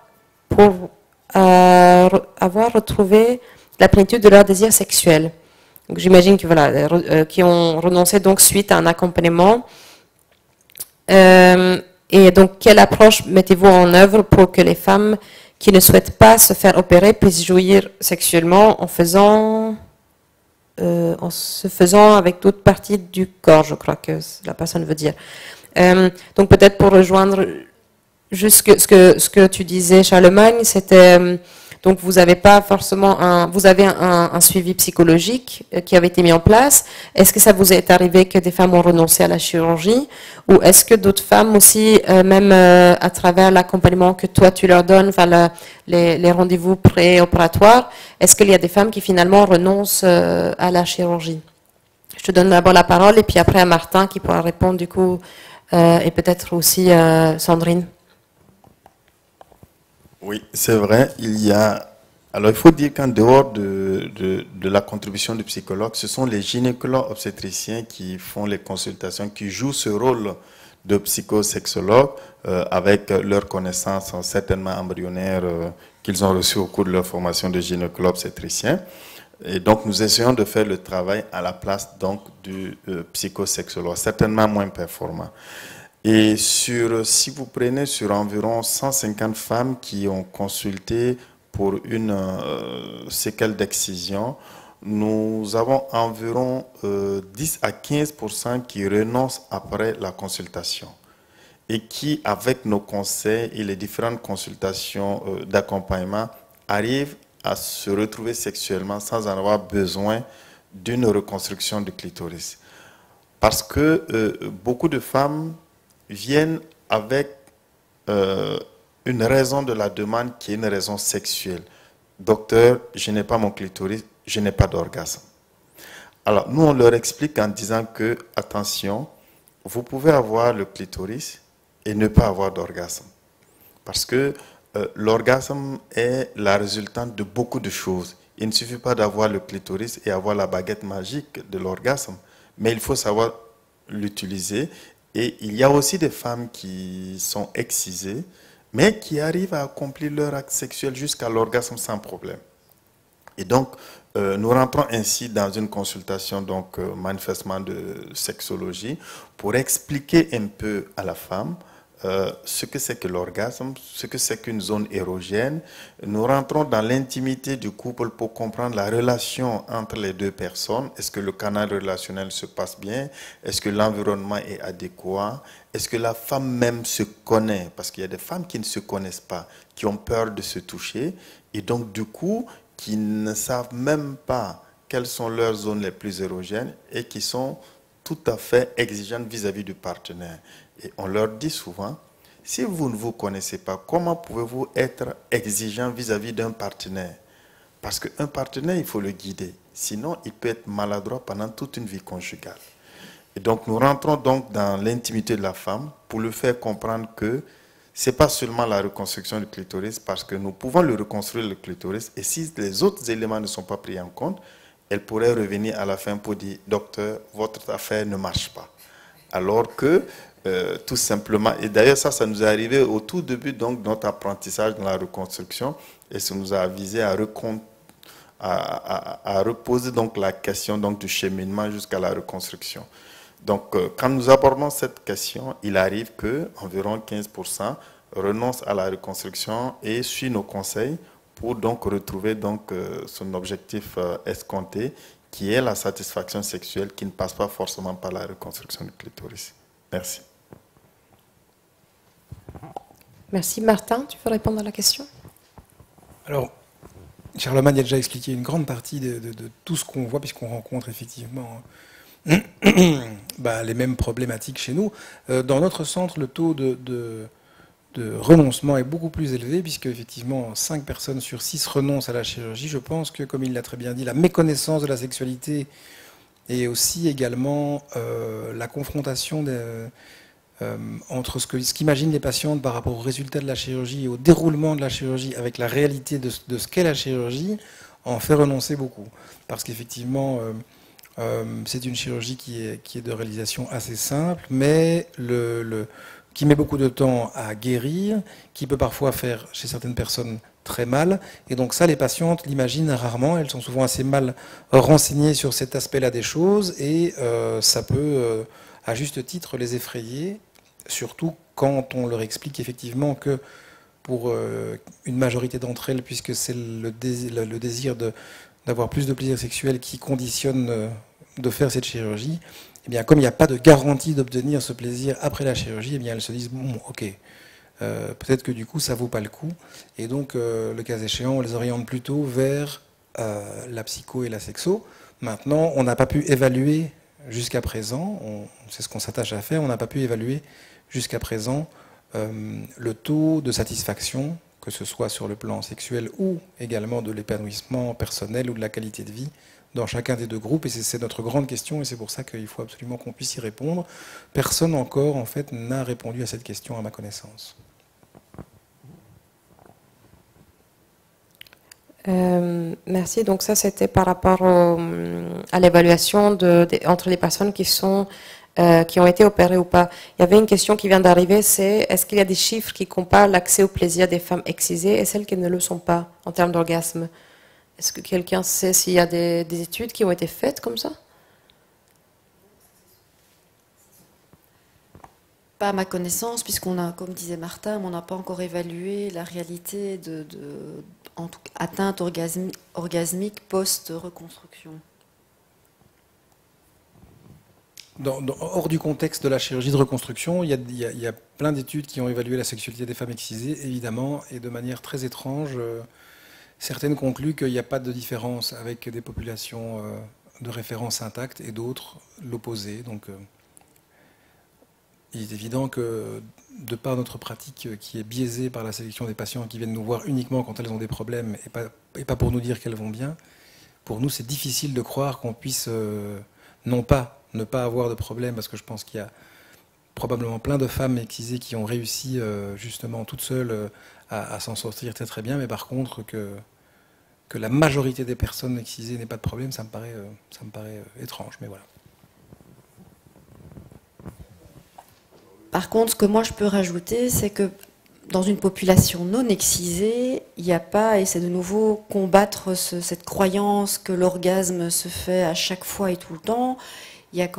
retrouvé la plénitude de leur désir sexuel. Donc j'imagine que voilà, qui ont renoncé donc suite à un accompagnement. Et donc quelle approche mettez-vous en œuvre pour que les femmes qui ne souhaitent pas se faire opérer puissent jouir sexuellement en se faisant avec toute partie du corps, je crois que la personne veut dire. Donc peut-être pour rejoindre juste ce que tu disais, Charlemagne, c'était Donc vous avez pas forcément vous avez un suivi psychologique qui avait été mis en place. Est-ce que ça vous est arrivé que des femmes ont renoncé à la chirurgie, ou est-ce que d'autres femmes aussi, même à travers l'accompagnement que toi tu leur donnes, enfin les rendez-vous préopératoires, est-ce qu'il y a des femmes qui finalement renoncent à la chirurgie? Je te donne d'abord la parole et puis après à Martin qui pourra répondre du coup, et peut-être aussi Sandrine. Oui, c'est vrai, alors il faut dire qu'en dehors de la contribution du psychologue, ce sont les gynécologues obstétriciens qui font les consultations, qui jouent ce rôle de psychosexologue avec leurs connaissances certainement embryonnaires qu'ils ont reçues au cours de leur formation de gynécologue obstétricien. Et donc, nous essayons de faire le travail à la place donc du psychosexologue, certainement moins performant. Et si vous prenez sur environ 150 femmes qui ont consulté pour une séquelle d'excision, nous avons environ 10 à 15% qui renoncent après la consultation et qui, avec nos conseils et les différentes consultations d'accompagnement, arrivent à se retrouver sexuellement sans en avoir besoin d'une reconstruction du clitoris. Parce que beaucoup de femmes viennent avec une raison de la demande qui est une raison sexuelle. Docteur, je n'ai pas mon clitoris, je n'ai pas d'orgasme. Alors, nous, on leur explique en disant que, attention, vous pouvez avoir le clitoris et ne pas avoir d'orgasme. Parce que l'orgasme est la résultante de beaucoup de choses. Il ne suffit pas d'avoir le clitoris et avoir la baguette magique de l'orgasme, mais il faut savoir l'utiliser. Et il y a aussi des femmes qui sont excisées, mais qui arrivent à accomplir leur acte sexuel jusqu'à l'orgasme sans problème. Et donc, nous rentrons ainsi dans une consultation, donc manifestement de sexologie, pour expliquer un peu à la femme ce que c'est que l'orgasme, ce que c'est qu'une zone érogène. Nous rentrons dans l'intimité du couple pour comprendre la relation entre les deux personnes. Est-ce que le canal relationnel se passe bien? Est-ce que l'environnement est adéquat? Est-ce que la femme même se connaît? Parce qu'il y a des femmes qui ne se connaissent pas, qui ont peur de se toucher et donc du coup qui ne savent même pas quelles sont leurs zones les plus érogènes et qui sont tout à fait exigeantes vis-à-vis du partenaire. Et on leur dit souvent, si vous ne vous connaissez pas, comment pouvez-vous être exigeant vis-à-vis d'un partenaire? Parce qu'un partenaire, il faut le guider. Sinon, il peut être maladroit pendant toute une vie conjugale. Et donc, nous rentrons donc dans l'intimité de la femme pour lui faire comprendre que ce n'est pas seulement la reconstruction du clitoris, parce que nous pouvons le reconstruire le clitoris, et si les autres éléments ne sont pas pris en compte, elle pourrait revenir à la fin pour dire « Docteur, votre affaire ne marche pas ». Alors que, tout simplement, et d'ailleurs ça nous est arrivé au tout début donc, de notre apprentissage dans la reconstruction, et ça nous a avisé à reposer donc, la question donc, du cheminement jusqu'à la reconstruction. Donc, quand nous abordons cette question, il arrive qu'environ 15% renoncent à la reconstruction et suivent nos conseils pour donc retrouver donc, son objectif escompté, qui est la satisfaction sexuelle, qui ne passe pas forcément par la reconstruction du clitoris. Merci. Merci. Martin, tu peux répondre à la question? Alors, Charlemagne a déjà expliqué une grande partie de tout ce qu'on voit, puisqu'on rencontre effectivement les mêmes problématiques chez nous. Dans notre centre, le taux de renoncement est beaucoup plus élevé, puisque effectivement 5 personnes sur 6 renoncent à la chirurgie. Je pense que, comme il l'a très bien dit, la méconnaissance de la sexualité et aussi également la confrontation entre ce qu'imaginent les patientes par rapport aux résultats de la chirurgie et au déroulement de la chirurgie avec la réalité de ce qu'est la chirurgie en fait renoncer beaucoup. Parce qu'effectivement, c'est une chirurgie qui est de réalisation assez simple, mais qui met beaucoup de temps à guérir, qui peut parfois faire chez certaines personnes très mal. Et donc ça, les patientes l'imaginent rarement. Elles sont souvent assez mal renseignées sur cet aspect-là des choses, et ça peut, à juste titre, les effrayer, surtout quand on leur explique effectivement que pour une majorité d'entre elles, puisque c'est le désir d'avoir plus de plaisir sexuel qui conditionne de faire cette chirurgie, eh bien, comme il n'y a pas de garantie d'obtenir ce plaisir après la chirurgie, eh bien, elles se disent, bon, ok, peut-être que du coup ça vaut pas le coup. Et donc, le cas échéant, on les oriente plutôt vers la psycho et la sexo. Maintenant, on n'a pas pu évaluer jusqu'à présent, c'est ce qu'on s'attache à faire, on n'a pas pu évaluer jusqu'à présent le taux de satisfaction, que ce soit sur le plan sexuel ou également de l'épanouissement personnel ou de la qualité de vie dans chacun des deux groupes. Et c'est notre grande question, et c'est pour ça qu'il faut absolument qu'on puisse y répondre. Personne encore, en fait, n'a répondu à cette question à ma connaissance. Merci. Donc ça, c'était par rapport à l'évaluation entre les personnes qui ont été opérées ou pas. Il y avait une question qui vient d'arriver, c'est est-ce qu'il y a des chiffres qui comparent l'accès au plaisir des femmes excisées et celles qui ne le sont pas en termes d'orgasme? Est-ce que quelqu'un sait s'il y a des études qui ont été faites comme ça? Pas à ma connaissance, puisqu'on a, comme disait Martin, on n'a pas encore évalué la réalité en tout cas, atteinte orgasmique post-reconstruction. Hors du contexte de la chirurgie de reconstruction, il y a plein d'études qui ont évalué la sexualité des femmes excisées, évidemment, et de manière très étrange, certaines concluent qu'il n'y a pas de différence avec des populations de référence intactes et d'autres l'opposé. Donc, il est évident que, de par notre pratique qui est biaisée par la sélection des patients qui viennent nous voir uniquement quand elles ont des problèmes et pas pour nous dire qu'elles vont bien, pour nous c'est difficile de croire qu'on puisse non pas ne pas avoir de problème, parce que je pense qu'il y a probablement plein de femmes excisées qui ont réussi justement toutes seules à s'en sortir très très bien, mais par contre que la majorité des personnes excisées n'aient pas de problème, ça me paraît étrange, mais voilà. Par contre, ce que moi je peux rajouter, c'est que dans une population non excisée, il n'y a pas, et c'est de nouveau combattre cette croyance que l'orgasme se fait à chaque fois et tout le temps. Il y a,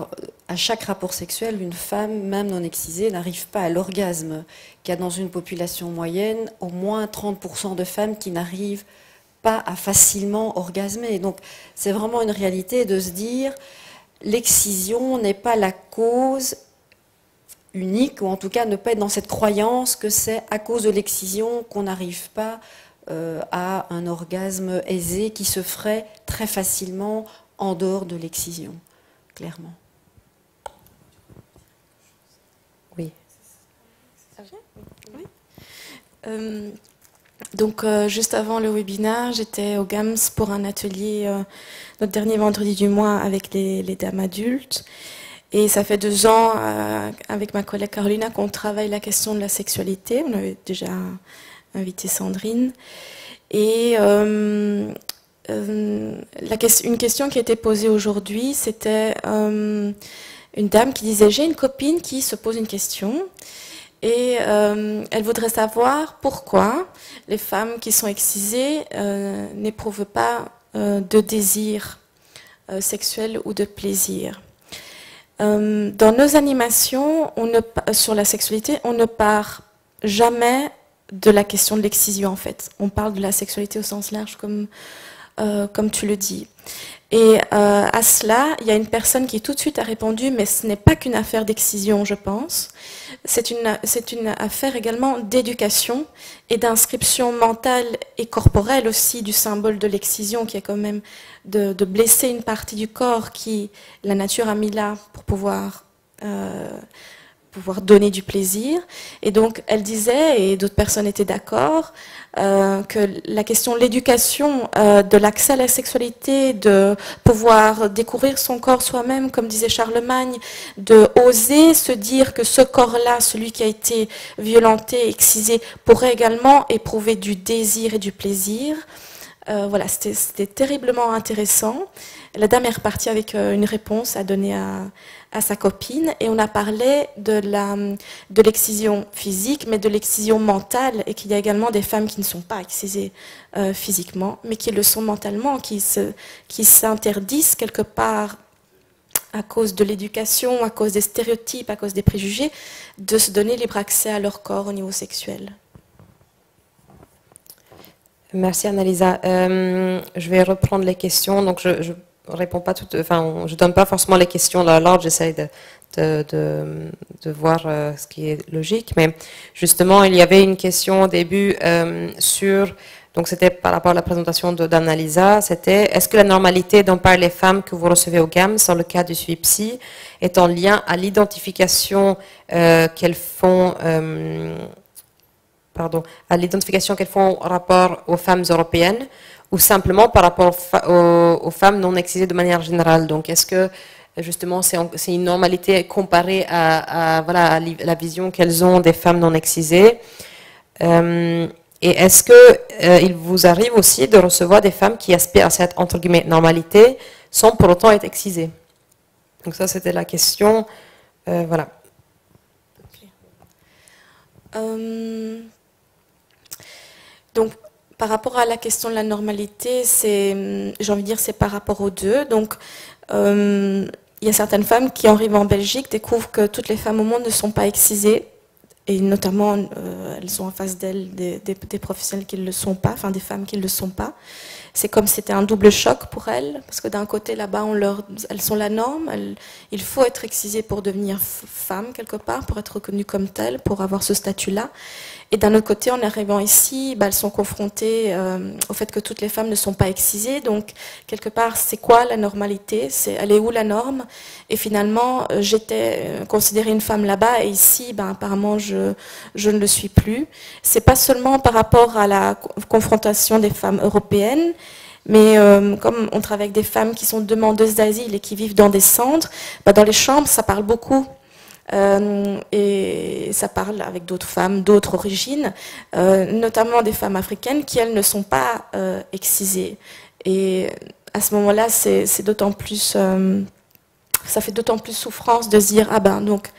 à chaque rapport sexuel, une femme, même non excisée, n'arrive pas à l'orgasme. Il y a dans une population moyenne au moins 30% de femmes qui n'arrivent pas à facilement orgasmer. Donc c'est vraiment une réalité de se dire l'excision n'est pas la cause unique, ou en tout cas ne pas être dans cette croyance que c'est à cause de l'excision qu'on n'arrive pas à un orgasme aisé qui se ferait très facilement en dehors de l'excision, clairement. Oui. Oui. Donc, juste avant le webinaire, j'étais au GAMS pour un atelier, notre dernier vendredi du mois, avec les dames adultes. Et ça fait 2 ans, avec ma collègue Carolina, qu'on travaille la question de la sexualité. On avait déjà invité Sandrine. Et une question qui a été posée aujourd'hui, c'était une dame qui disait « J'ai une copine qui se pose une question et elle voudrait savoir pourquoi les femmes qui sont excisées n'éprouvent pas de désir sexuel ou de plaisir ». Dans nos animations sur la sexualité, on ne part jamais de la question de l'excision en fait. On parle de la sexualité au sens large comme tu le dis. Et à cela, il y a une personne qui tout de suite a répondu, mais ce n'est pas qu'une affaire d'excision, je pense. C'est une affaire également d'éducation et d'inscription mentale et corporelle aussi du symbole de l'excision, qui est quand même de blesser une partie du corps qui la nature a mis là pour pouvoir donner du plaisir. Et donc, elle disait, et d'autres personnes étaient d'accord, que la question de l'éducation, de l'accès à la sexualité, de pouvoir découvrir son corps soi-même, comme disait Charlemagne, de oser se dire que ce corps-là, celui qui a été violenté, excisé, pourrait également éprouver du désir et du plaisir. Voilà, c'était terriblement intéressant. La dame est repartie avec une réponse à donner à sa copine, et on a parlé de l'excision physique, mais de l'excision mentale, et qu'il y a également des femmes qui ne sont pas excisées physiquement, mais qui le sont mentalement, qui s'interdisent quelque part à cause de l'éducation, à cause des stéréotypes, à cause des préjugés, de se donner libre accès à leur corps au niveau sexuel. Merci Annalisa. Je vais reprendre les questions. Donc je réponds pas toutes, enfin je donne pas forcément les questions dans l'ordre. J'essaie de voir ce qui est logique. Mais justement, il y avait une question au début sur, donc c'était par rapport à la présentation d'Annalisa, c'était est-ce que la normalité dont parlent les femmes que vous recevez au GAMS dans le cadre du suivi psy est en lien à l'identification qu'elles font à l'identification qu'elles font en rapport aux femmes européennes ou simplement par rapport aux femmes non excisées de manière générale. Donc, est-ce que justement c'est une normalité comparée à la vision qu'elles ont des femmes non excisées et est-ce que il vous arrive aussi de recevoir des femmes qui aspirent à cette entre guillemets normalité sans pour autant être excisées? Donc ça, c'était la question. Voilà. Okay. Donc, par rapport à la question de la normalité, j'ai envie de dire, c'est par rapport aux deux. Donc, il y a certaines femmes qui arrivent en Belgique, découvrent que toutes les femmes au monde ne sont pas excisées, et notamment, elles ont en face d'elles des professionnels qui ne le sont pas, enfin des femmes qui ne le sont pas. C'est comme si c'était un double choc pour elles, parce que d'un côté, là-bas, elles sont la norme, il faut être excisée pour devenir femme, quelque part, pour être reconnue comme telle, pour avoir ce statut-là. Et d'un autre côté, en arrivant ici, elles sont confrontées au fait que toutes les femmes ne sont pas excisées. Donc, quelque part, c'est quoi la normalité? Elle est où la norme? Et finalement, j'étais considérée une femme là-bas, et ici, apparemment, je ne le suis plus. C'est pas seulement par rapport à la confrontation des femmes européennes, mais comme on travaille avec des femmes qui sont demandeuses d'asile et qui vivent dans des centres, dans les chambres, ça parle beaucoup. Et ça parle avec d'autres femmes, d'autres origines, notamment des femmes africaines qui, elles, ne sont pas excisées. Et à ce moment-là, c'est d'autant plus, ça fait d'autant plus souffrance de se dire, donc,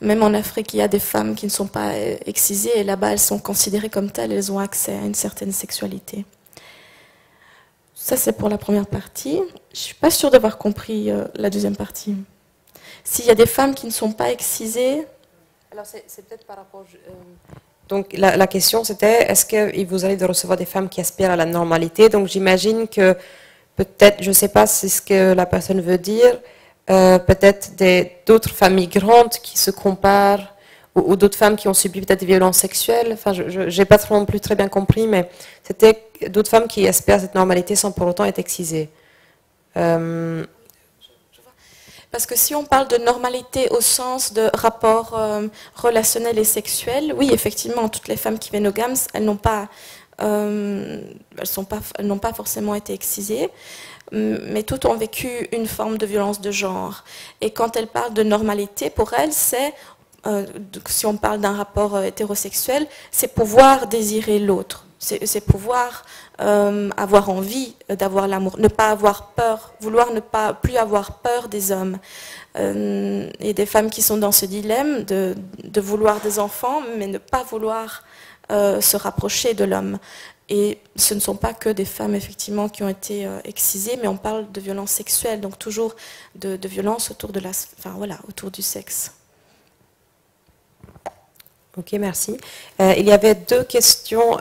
même en Afrique, il y a des femmes qui ne sont pas excisées, et là-bas, elles sont considérées comme telles, elles ont accès à une certaine sexualité. Ça, c'est pour la première partie. Je ne suis pas sûre d'avoir compris la deuxième partie. S'il y a des femmes qui ne sont pas excisées... Alors, c'est peut-être par rapport... Donc, la question, c'était, est-ce qu'il vous arrive de recevoir des femmes qui aspirent à la normalité? Donc, j'imagine que peut-être, je ne sais pas si ce que la personne veut dire, peut-être d'autres femmes migrantes qui se comparent, ou d'autres femmes qui ont subi peut-être des violences sexuelles. Enfin, je n'ai pas non plus très bien compris, mais c'était d'autres femmes qui aspirent à cette normalité sans pour autant être excisées. Parce que si on parle de normalité au sens de rapport relationnel et sexuel, oui, effectivement, toutes les femmes qui viennent au GAMS, elles n'ont pas forcément été excisées, mais toutes ont vécu une forme de violence de genre. Et quand elles parlent de normalité, pour elles, c'est, si on parle d'un rapport hétérosexuel, c'est pouvoir désirer l'autre. C'est pouvoir avoir envie d'avoir l'amour, ne pas avoir peur, vouloir ne pas plus avoir peur des hommes. Et des femmes qui sont dans ce dilemme de vouloir des enfants, mais ne pas vouloir se rapprocher de l'homme. Et ce ne sont pas que des femmes, effectivement, qui ont été excisées, mais on parle de violence sexuelle, donc toujours de violence autour autour du sexe. Ok, merci. Il y avait deux questions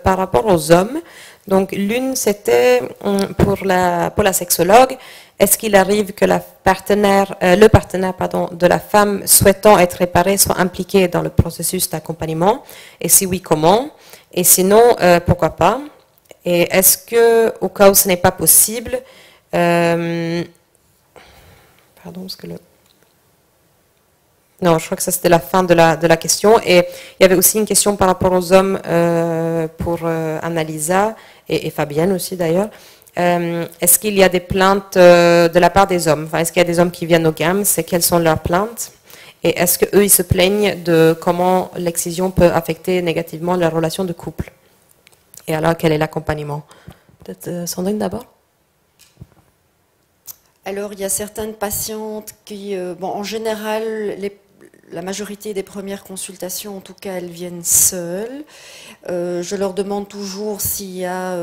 par rapport aux hommes. Donc, l'une, c'était pour la sexologue. Est-ce qu'il arrive que le partenaire de la femme souhaitant être réparée soit impliqué dans le processus d'accompagnement? Et si oui, comment? Et sinon, pourquoi pas? Et est-ce que, au cas où ce n'est pas possible, pardon, parce que non, je crois que ça c'était la fin de la question. Et il y avait aussi une question par rapport aux hommes pour Annalisa et Fabienne aussi d'ailleurs. Est-ce qu'il y a des plaintes de la part des hommes? Enfin, est-ce qu'il y a des hommes qui viennent au GAMS et quelles sont leurs plaintes? Et est-ce qu'eux, ils se plaignent de comment l'excision peut affecter négativement leur relation de couple? Et alors, quel est l'accompagnement? Peut-être Sandrine d'abord? Alors, il y a certaines patientes qui, en général, la majorité des premières consultations, en tout cas, elles viennent seules. Je leur demande toujours s'il y a,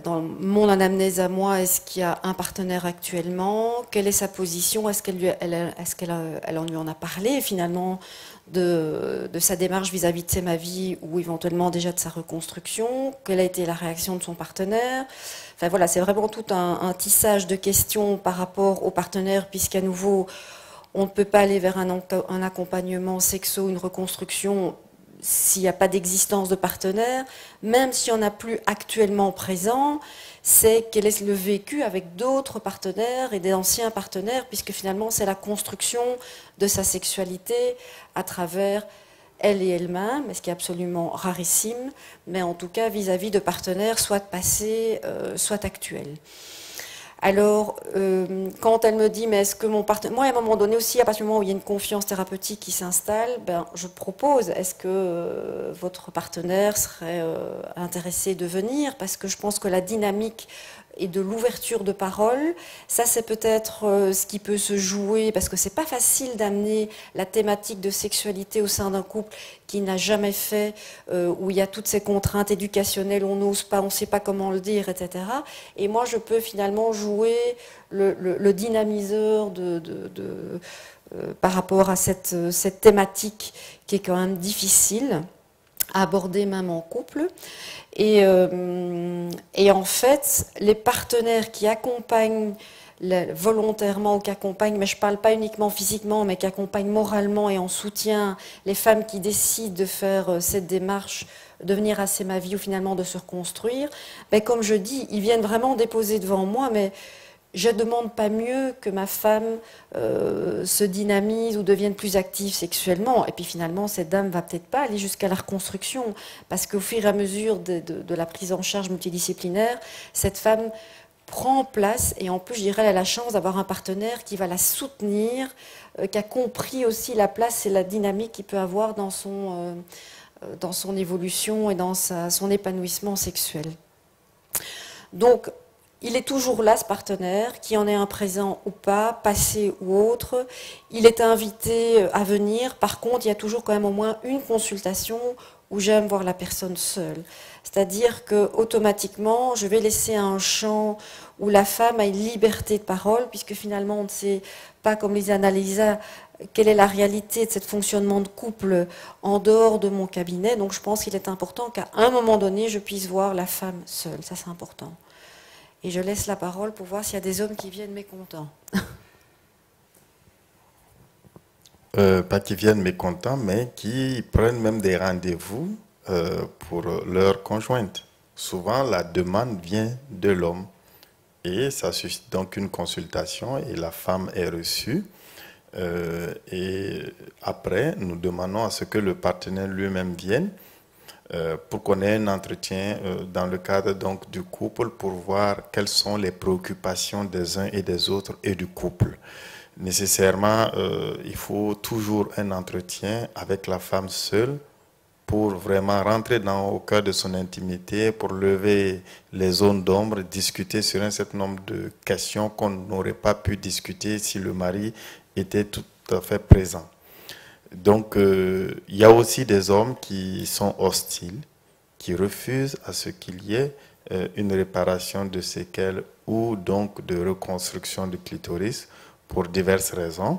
dans mon anamnèse à moi, est-ce qu'il y a un partenaire actuellement? Quelle est sa position? Est-ce qu'elle en lui en a parlé, finalement, de sa démarche vis-à-vis de ma vie ou éventuellement déjà de sa reconstruction? Quelle a été la réaction de son partenaire? Enfin voilà, c'est vraiment tout un tissage de questions par rapport au partenaire, puisqu'à nouveau, on ne peut pas aller vers un accompagnement sexo, une reconstruction, s'il n'y a pas d'existence de partenaire, même s'il n'y en a plus actuellement présent, c'est quel est le vécu avec d'autres partenaires et des anciens partenaires, puisque finalement c'est la construction de sa sexualité à travers elle et elle-même, ce qui est absolument rarissime, mais en tout cas vis-à-vis de partenaires soit passés, soit actuels. Alors, quand elle me dit, mais est-ce que mon partenaire... Moi, à un moment donné aussi, à partir du moment où il y a une confiance thérapeutique qui s'installe, ben, je propose, est-ce que votre partenaire serait intéressé de venir? Parce que je pense que la dynamique et de l'ouverture de parole, ça c'est peut-être ce qui peut se jouer, parce que c'est pas facile d'amener la thématique de sexualité au sein d'un couple qui n'a jamais fait, où il y a toutes ces contraintes éducationnelles, on n'ose pas, on ne sait pas comment le dire, etc. Et moi je peux finalement jouer le dynamiseur par rapport à cette thématique qui est quand même difficile à aborder même en couple. Et en fait, les partenaires qui accompagnent volontairement ou qui accompagnent, mais je ne parle pas uniquement physiquement, mais qui accompagnent moralement et en soutien les femmes qui décident de faire cette démarche, de venir à C'est ma vie ou finalement de se reconstruire, ben comme je dis, ils viennent vraiment déposer devant moi, mais je ne demande pas mieux que ma femme se dynamise ou devienne plus active sexuellement. Et puis finalement, cette dame ne va peut-être pas aller jusqu'à la reconstruction, parce qu'au fur et à mesure de la prise en charge multidisciplinaire, cette femme prend place, et en plus, je dirais, elle a la chance d'avoir un partenaire qui va la soutenir, qui a compris aussi la place et la dynamique qu'il peut avoir dans son évolution et dans son épanouissement sexuel. Donc, il est toujours là, ce partenaire, qui en est un présent ou pas, passé ou autre. Il est invité à venir. Par contre, il y a toujours quand même au moins une consultation où j'aime voir la personne seule. C'est-à-dire qu'automatiquement, je vais laisser un champ où la femme a une liberté de parole, puisque finalement, on ne sait pas, comme les Annalisa, quelle est la réalité de ce fonctionnement de couple en dehors de mon cabinet. Donc, je pense qu'il est important qu'à un moment donné, je puisse voir la femme seule. Ça, c'est important. Et je laisse la parole pour voir s'il y a des hommes qui viennent mécontents. Pas qui viennent mécontents, mais qui prennent même des rendez-vous pour leur conjointe. Souvent, la demande vient de l'homme. Et ça suscite donc une consultation et la femme est reçue. Et après, nous demandons à ce que le partenaire lui-même vienne pour qu'on ait un entretien dans le cadre donc du couple pour voir quelles sont les préoccupations des uns et des autres et du couple. Nécessairement, il faut toujours un entretien avec la femme seule pour vraiment rentrer au cœur de son intimité, pour lever les zones d'ombre, discuter sur un certain nombre de questions qu'on n'aurait pas pu discuter si le mari était tout à fait présent. Donc, il y a aussi des hommes qui sont hostiles, qui refusent à ce qu'il y ait une réparation de séquelles ou donc de reconstruction du clitoris pour diverses raisons.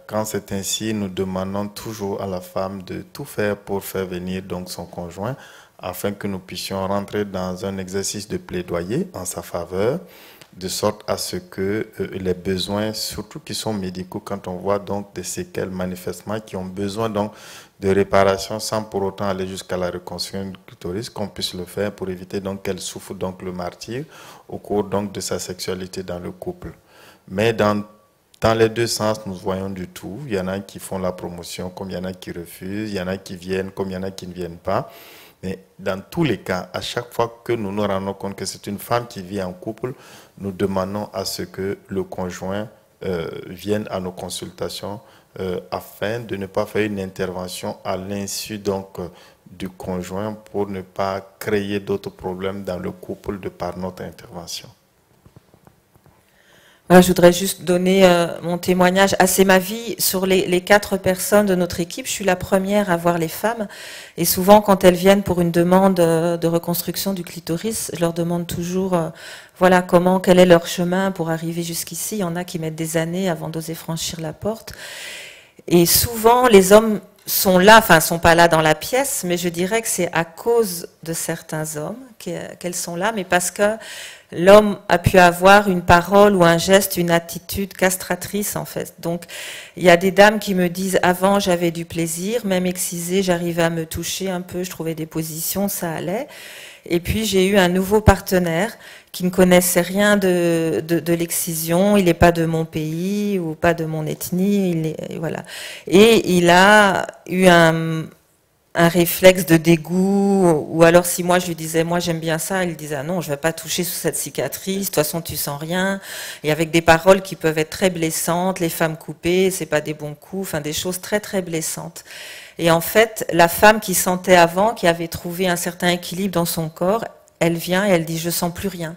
Quand c'est ainsi, nous demandons toujours à la femme de tout faire pour faire venir donc son conjoint afin que nous puissions rentrer dans un exercice de plaidoyer en sa faveur, de sorte à ce que les besoins, surtout qui sont médicaux, quand on voit donc des séquelles manifestement qui ont besoin donc de réparation sans pour autant aller jusqu'à la reconstruction du clitoris, qu'on puisse le faire pour éviter donc qu'elle souffre donc le martyre au cours donc de sa sexualité dans le couple. Mais dans les deux sens, nous voyons du tout. Il y en a qui font la promotion, comme il y en a qui refusent, il y en a qui viennent, comme il y en a qui ne viennent pas. Mais dans tous les cas, à chaque fois que nous nous rendons compte que c'est une femme qui vit en couple, nous demandons à ce que le conjoint vienne à nos consultations afin de ne pas faire une intervention à l'insu donc du conjoint pour ne pas créer d'autres problèmes dans le couple de par notre intervention. Voilà, je voudrais juste donner mon témoignage à C'est ma vie sur les 4 personnes de notre équipe. Je suis la première à voir les femmes et souvent quand elles viennent pour une demande de reconstruction du clitoris, je leur demande toujours voilà quel est leur chemin pour arriver jusqu'ici. Il y en a qui mettent des années avant d'oser franchir la porte. Et souvent les hommes sont là, enfin, sont pas là dans la pièce, mais je dirais que c'est à cause de certains hommes qu'elles sont là, mais parce que l'homme a pu avoir une parole ou un geste, une attitude castratrice, en fait. Donc, il y a des dames qui me disent, avant, j'avais du plaisir, même excisée, j'arrivais à me toucher un peu, je trouvais des positions, ça allait. Et puis, j'ai eu un nouveau partenaire qui ne connaissait rien de l'excision, il n'est pas de mon pays ou pas de mon ethnie, voilà. Et il a eu un réflexe de dégoût, ou alors si moi je lui disais, moi j'aime bien ça, il disait, ah non, je ne vais pas toucher sous cette cicatrice, de toute façon tu sens rien, et avec des paroles qui peuvent être très blessantes, les femmes coupées, c'est pas des bons coups, enfin des choses très très blessantes. Et en fait, la femme qui sentait avant, qui avait trouvé un certain équilibre dans son corps, elle vient et elle dit, je sens plus rien.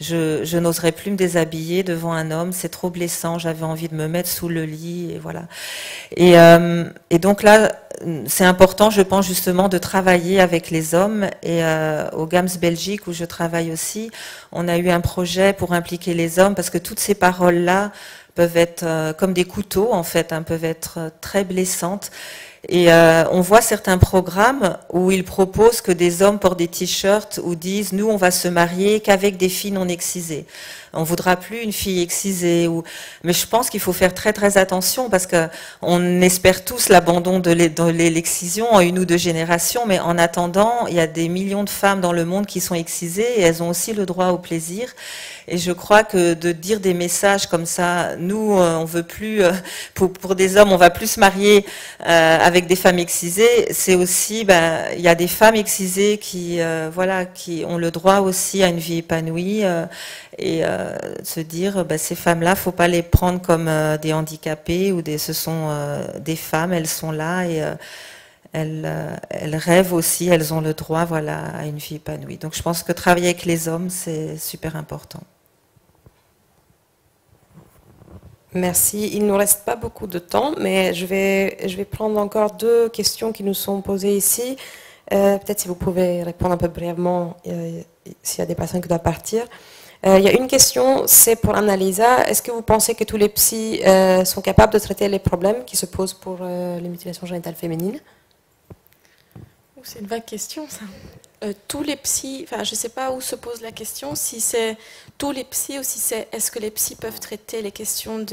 Je n'oserais plus me déshabiller devant un homme, c'est trop blessant, j'avais envie de me mettre sous le lit, et voilà. Et donc là, c'est important, je pense, justement, de travailler avec les hommes. Et au GAMS Belgique, où je travaille aussi, on a eu un projet pour impliquer les hommes, parce que toutes ces paroles-là peuvent être comme des couteaux, en fait, hein, peuvent être très blessantes. Et on voit certains programmes où ils proposent que des hommes portent des t-shirts ou disent « nous, on va se marier qu'avec des filles non excisées ». On voudra plus une fille excisée. Mais je pense qu'il faut faire très très attention parce que on espère tous l'abandon de l'excision en 1 ou 2 générations, mais en attendant, il y a des millions de femmes dans le monde qui sont excisées et elles ont aussi le droit au plaisir. Et je crois que de dire des messages comme ça, nous, on veut plus, pour des hommes, on va plus se marier avec des femmes excisées, c'est aussi, il y a des femmes excisées qui, voilà, qui ont le droit aussi à une vie épanouie et se dire, ces femmes-là, faut pas les prendre comme des handicapés ou ce sont des femmes, elles sont là et elles rêvent aussi, elles ont le droit, voilà, à une vie épanouie. Donc je pense que travailler avec les hommes, c'est super important. Merci. Il ne nous reste pas beaucoup de temps, mais je vais prendre encore 2 questions qui nous sont posées ici. Peut-être si vous pouvez répondre un peu brièvement, s'il y a des personnes qui doivent partir. Il y a une question, c'est pour Annalisa. Est-ce que vous pensez que tous les psys sont capables de traiter les problèmes qui se posent pour les mutilations génitales féminines? C'est une vague question, ça. Tous les psys, enfin, je ne sais pas où se pose la question, si c'est tous les psys ou si c'est est-ce que les psys peuvent traiter les questions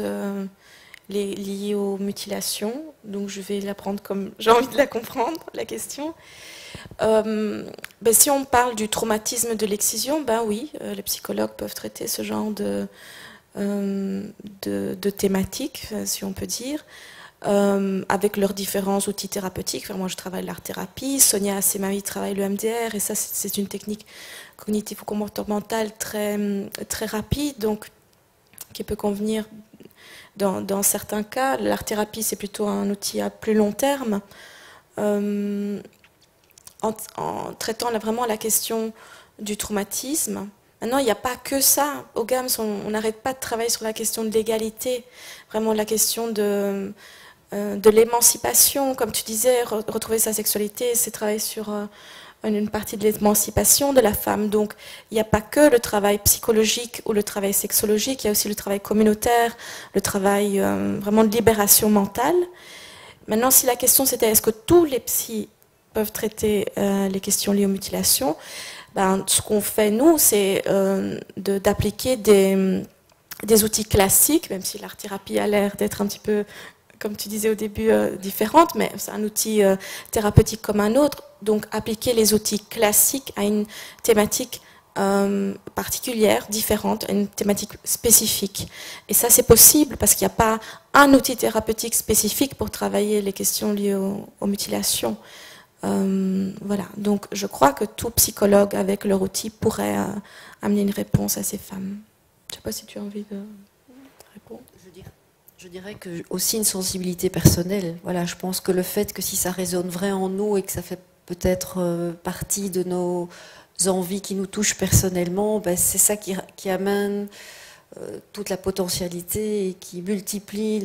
liées aux mutilations. Donc je vais la prendre comme j'ai envie de la comprendre, la question. Si on parle du traumatisme de l'excision, oui, les psychologues peuvent traiter ce genre de thématiques, si on peut dire. Avec leurs différents outils thérapeutiques. Enfin, moi, je travaille l'art-thérapie. Sonia Assemavi travaille le MDR. Et ça, c'est une technique cognitivo-comportementale très, très rapide, donc qui peut convenir dans certains cas. L'art-thérapie, c'est plutôt un outil à plus long terme. En traitant vraiment la question du traumatisme. Maintenant, il n'y a pas que ça. Au GAMS, on n'arrête pas de travailler sur la question de l'égalité, vraiment la question de l'émancipation, comme tu disais, retrouver sa sexualité, c'est travailler sur une partie de l'émancipation de la femme. Donc, il n'y a pas que le travail psychologique ou le travail sexologique, il y a aussi le travail communautaire, le travail vraiment de libération mentale. Maintenant, si la question c'était est-ce que tous les psys peuvent traiter les questions liées aux mutilations, ce qu'on fait, nous, c'est d'appliquer des outils classiques, même si l'art-thérapie a l'air d'être un petit peu, comme tu disais au début, différente, mais c'est un outil thérapeutique comme un autre. Donc, appliquer les outils classiques à une thématique particulière, différente, à une thématique spécifique. Et ça, c'est possible parce qu'il n'y a pas un outil thérapeutique spécifique pour travailler les questions liées aux mutilations. Voilà. Donc, je crois que tout psychologue, avec leur outil, pourrait amener une réponse à ces femmes. Je ne sais pas si tu as envie de répondre. Je dirais que aussi une sensibilité personnelle. Voilà, je pense que le fait que si ça résonne vrai en nous et que ça fait peut-être partie de nos envies qui nous touchent personnellement, c'est ça qui amène toute la potentialité et qui multiplie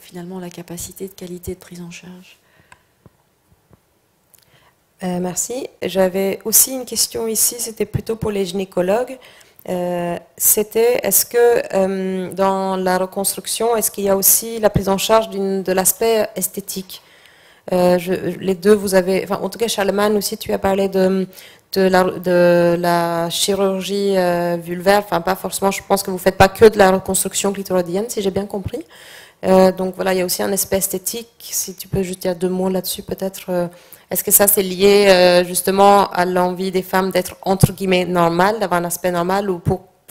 finalement la capacité de qualité de prise en charge. Merci. J'avais aussi une question ici, c'était plutôt pour les gynécologues. C'était, est-ce que dans la reconstruction, est-ce qu'il y a aussi la prise en charge de l'aspect esthétique? Les deux, vous avez, enfin, en tout cas, Charlemagne aussi, tu as parlé de la chirurgie vulvaire, enfin pas forcément, je pense que vous ne faites pas que de la reconstruction clitoridienne, si j'ai bien compris. Donc voilà, il y a aussi un aspect esthétique, si tu peux juste dire 2 mots là-dessus peut-être. Est-ce que ça c'est lié justement à l'envie des femmes d'être entre guillemets normales, d'avoir un aspect normal, ou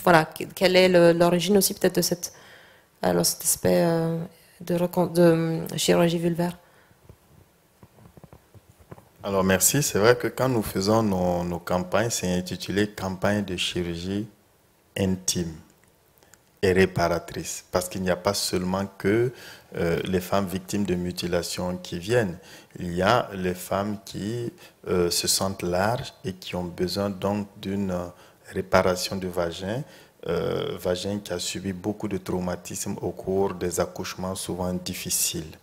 voilà, quelle est l'origine aussi peut-être de cet aspect de chirurgie vulvaire? Alors merci, c'est vrai que quand nous faisons nos campagnes, c'est intitulé campagne de chirurgie intime et réparatrice, parce qu'il n'y a pas seulement que les femmes victimes de mutilations qui viennent, il y a les femmes qui se sentent larges et qui ont besoin donc d'une réparation du vagin, vagin qui a subi beaucoup de traumatismes au cours des accouchements souvent difficiles,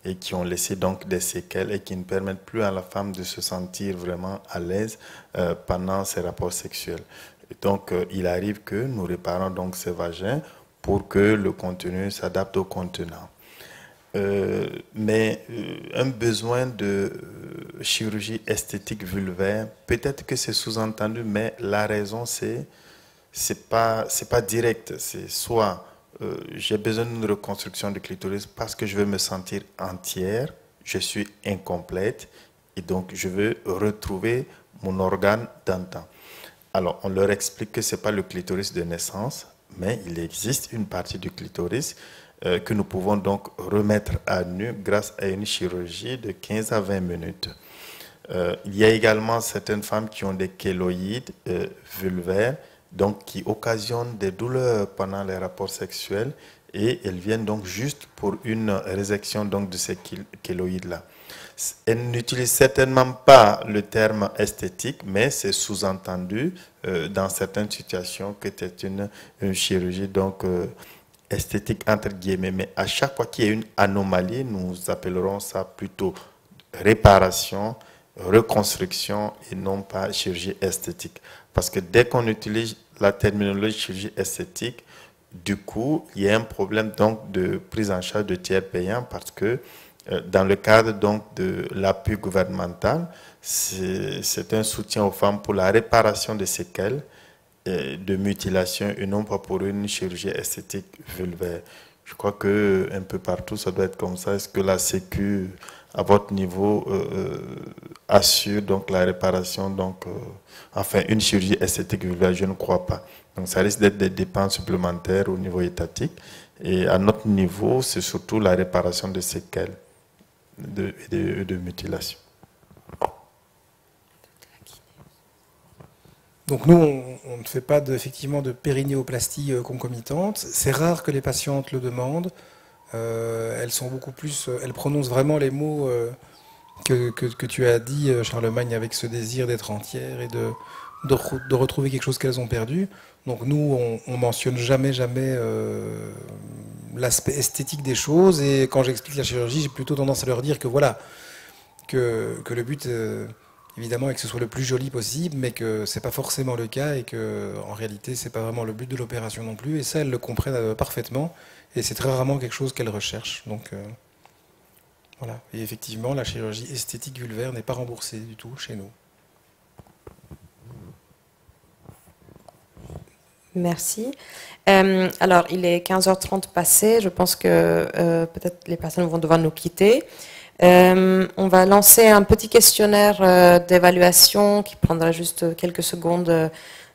et qui ont laissé donc des séquelles et qui ne permettent plus à la femme de se sentir vraiment à l'aise pendant ses rapports sexuels. Et donc, il arrive que nous réparons donc ces vagins pour que le contenu s'adapte au contenant. Mais un besoin de chirurgie esthétique vulvaire, peut-être que c'est sous-entendu, mais la raison c'est pas direct. C'est soit j'ai besoin d'une reconstruction du clitoris parce que je veux me sentir entière, je suis incomplète et donc je veux retrouver mon organe d'antan. Alors on leur explique que ce n'est pas le clitoris de naissance, mais il existe une partie du clitoris que nous pouvons donc remettre à nu grâce à une chirurgie de 15 à 20 minutes. Il y a également certaines femmes qui ont des kéloïdes vulvaires, donc qui occasionnent des douleurs pendant les rapports sexuels, et elles viennent donc juste pour une résection donc de ces kéloïdes-là. Elles n'utilisent certainement pas le terme esthétique, mais c'est sous-entendu dans certaines situations que c'est une chirurgie donc esthétique entre guillemets. Mais à chaque fois qu'il y a une anomalie, nous appellerons ça plutôt réparation, reconstruction et non pas chirurgie esthétique. Parce que dès qu'on utilise la terminologie chirurgie esthétique, du coup, il y a un problème donc de prise en charge de tiers payants, parce que dans le cadre donc de l'appui gouvernemental, c'est un soutien aux femmes pour la réparation des séquelles de mutilation et non pas pour une chirurgie esthétique vulvaire. Je crois que un peu partout ça doit être comme ça. Est-ce que la Sécu à votre niveau assure donc la réparation, donc enfin une chirurgie esthétique vulvaire? Je ne crois pas. Donc ça risque d'être des dépenses supplémentaires au niveau étatique, et à notre niveau c'est surtout la réparation de séquelles de mutilation. Donc nous, on ne fait pas effectivement de périnéoplastie concomitante. C'est rare que les patientes le demandent. Elles sont beaucoup plus, elles prononcent vraiment les mots que tu as dit, Charlemagne, avec ce désir d'être entière et de retrouver quelque chose qu'elles ont perdu. Donc nous, on mentionne jamais l'aspect esthétique des choses. Et quand j'explique la chirurgie, j'ai plutôt tendance à leur dire que voilà, que le but évidemment, et que ce soit le plus joli possible, mais que c'est pas forcément le cas, et que en réalité c'est pas vraiment le but de l'opération non plus. Et ça, elles le comprennent parfaitement, et c'est très rarement quelque chose qu'elles recherchent. Donc voilà. Et effectivement, la chirurgie esthétique vulvaire n'est pas remboursée du tout chez nous. Merci. Alors, il est 15h30 passé. Je pense que peut-être les personnes vont devoir nous quitter. On va lancer un petit questionnaire d'évaluation qui prendra juste quelques secondes.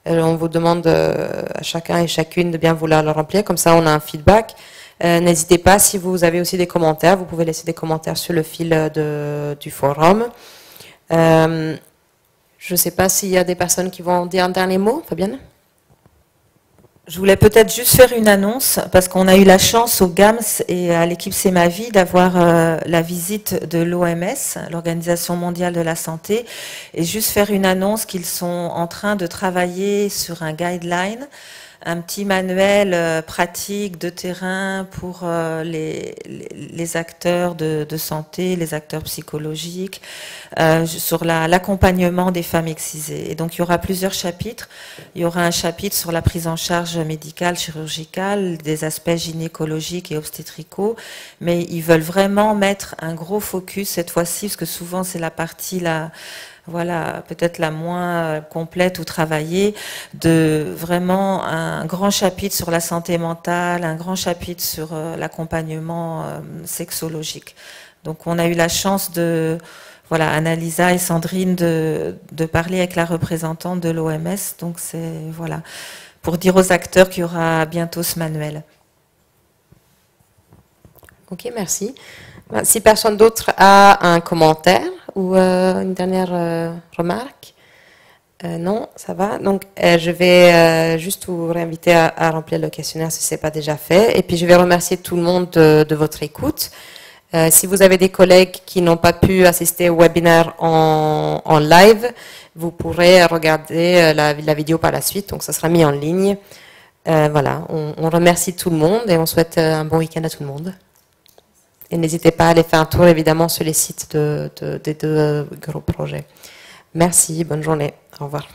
On vous demande à chacun et chacune de bien vouloir le remplir, comme ça on a un feedback. N'hésitez pas, si vous avez aussi des commentaires, vous pouvez laisser des commentaires sur le fil du forum. Je ne sais pas s'il y a des personnes qui vont dire un dernier mot. Fabienne ? Je voulais peut-être juste faire une annonce, parce qu'on a eu la chance au GAMS et à l'équipe C'est ma vie d'avoir la visite de l'OMS, l'Organisation mondiale de la santé, et juste faire une annonce qu'ils sont en train de travailler sur un guideline un petit manuel pratique de terrain pour les acteurs de santé, les acteurs psychologiques, sur l'accompagnement des femmes excisées. Et donc il y aura plusieurs chapitres. Il y aura un chapitre sur la prise en charge médicale, chirurgicale, des aspects gynécologiques et obstétricaux, mais ils veulent vraiment mettre un gros focus cette fois-ci, parce que souvent c'est la partie voilà, peut-être la moins complète ou travaillée, de vraiment un grand chapitre sur la santé mentale, un grand chapitre sur l'accompagnement sexologique. Donc on a eu la chance de, voilà, Annalisa et Sandrine, de parler avec la représentante de l'OMS. Donc c'est, voilà, pour dire aux acteurs qu'il y aura bientôt ce manuel. Ok, merci. Si personne d'autre a un commentaire ou une dernière remarque, non, ça va. Donc, je vais juste vous réinviter à remplir le questionnaire si ce n'est pas déjà fait. Et puis, je vais remercier tout le monde de votre écoute. Si vous avez des collègues qui n'ont pas pu assister au webinaire en live, vous pourrez regarder la vidéo par la suite. Donc, ça sera mis en ligne. Voilà, on remercie tout le monde et on souhaite un bon week-end à tout le monde. Et n'hésitez pas à aller faire un tour, évidemment, sur les sites des deux gros projets. Merci, bonne journée. Au revoir.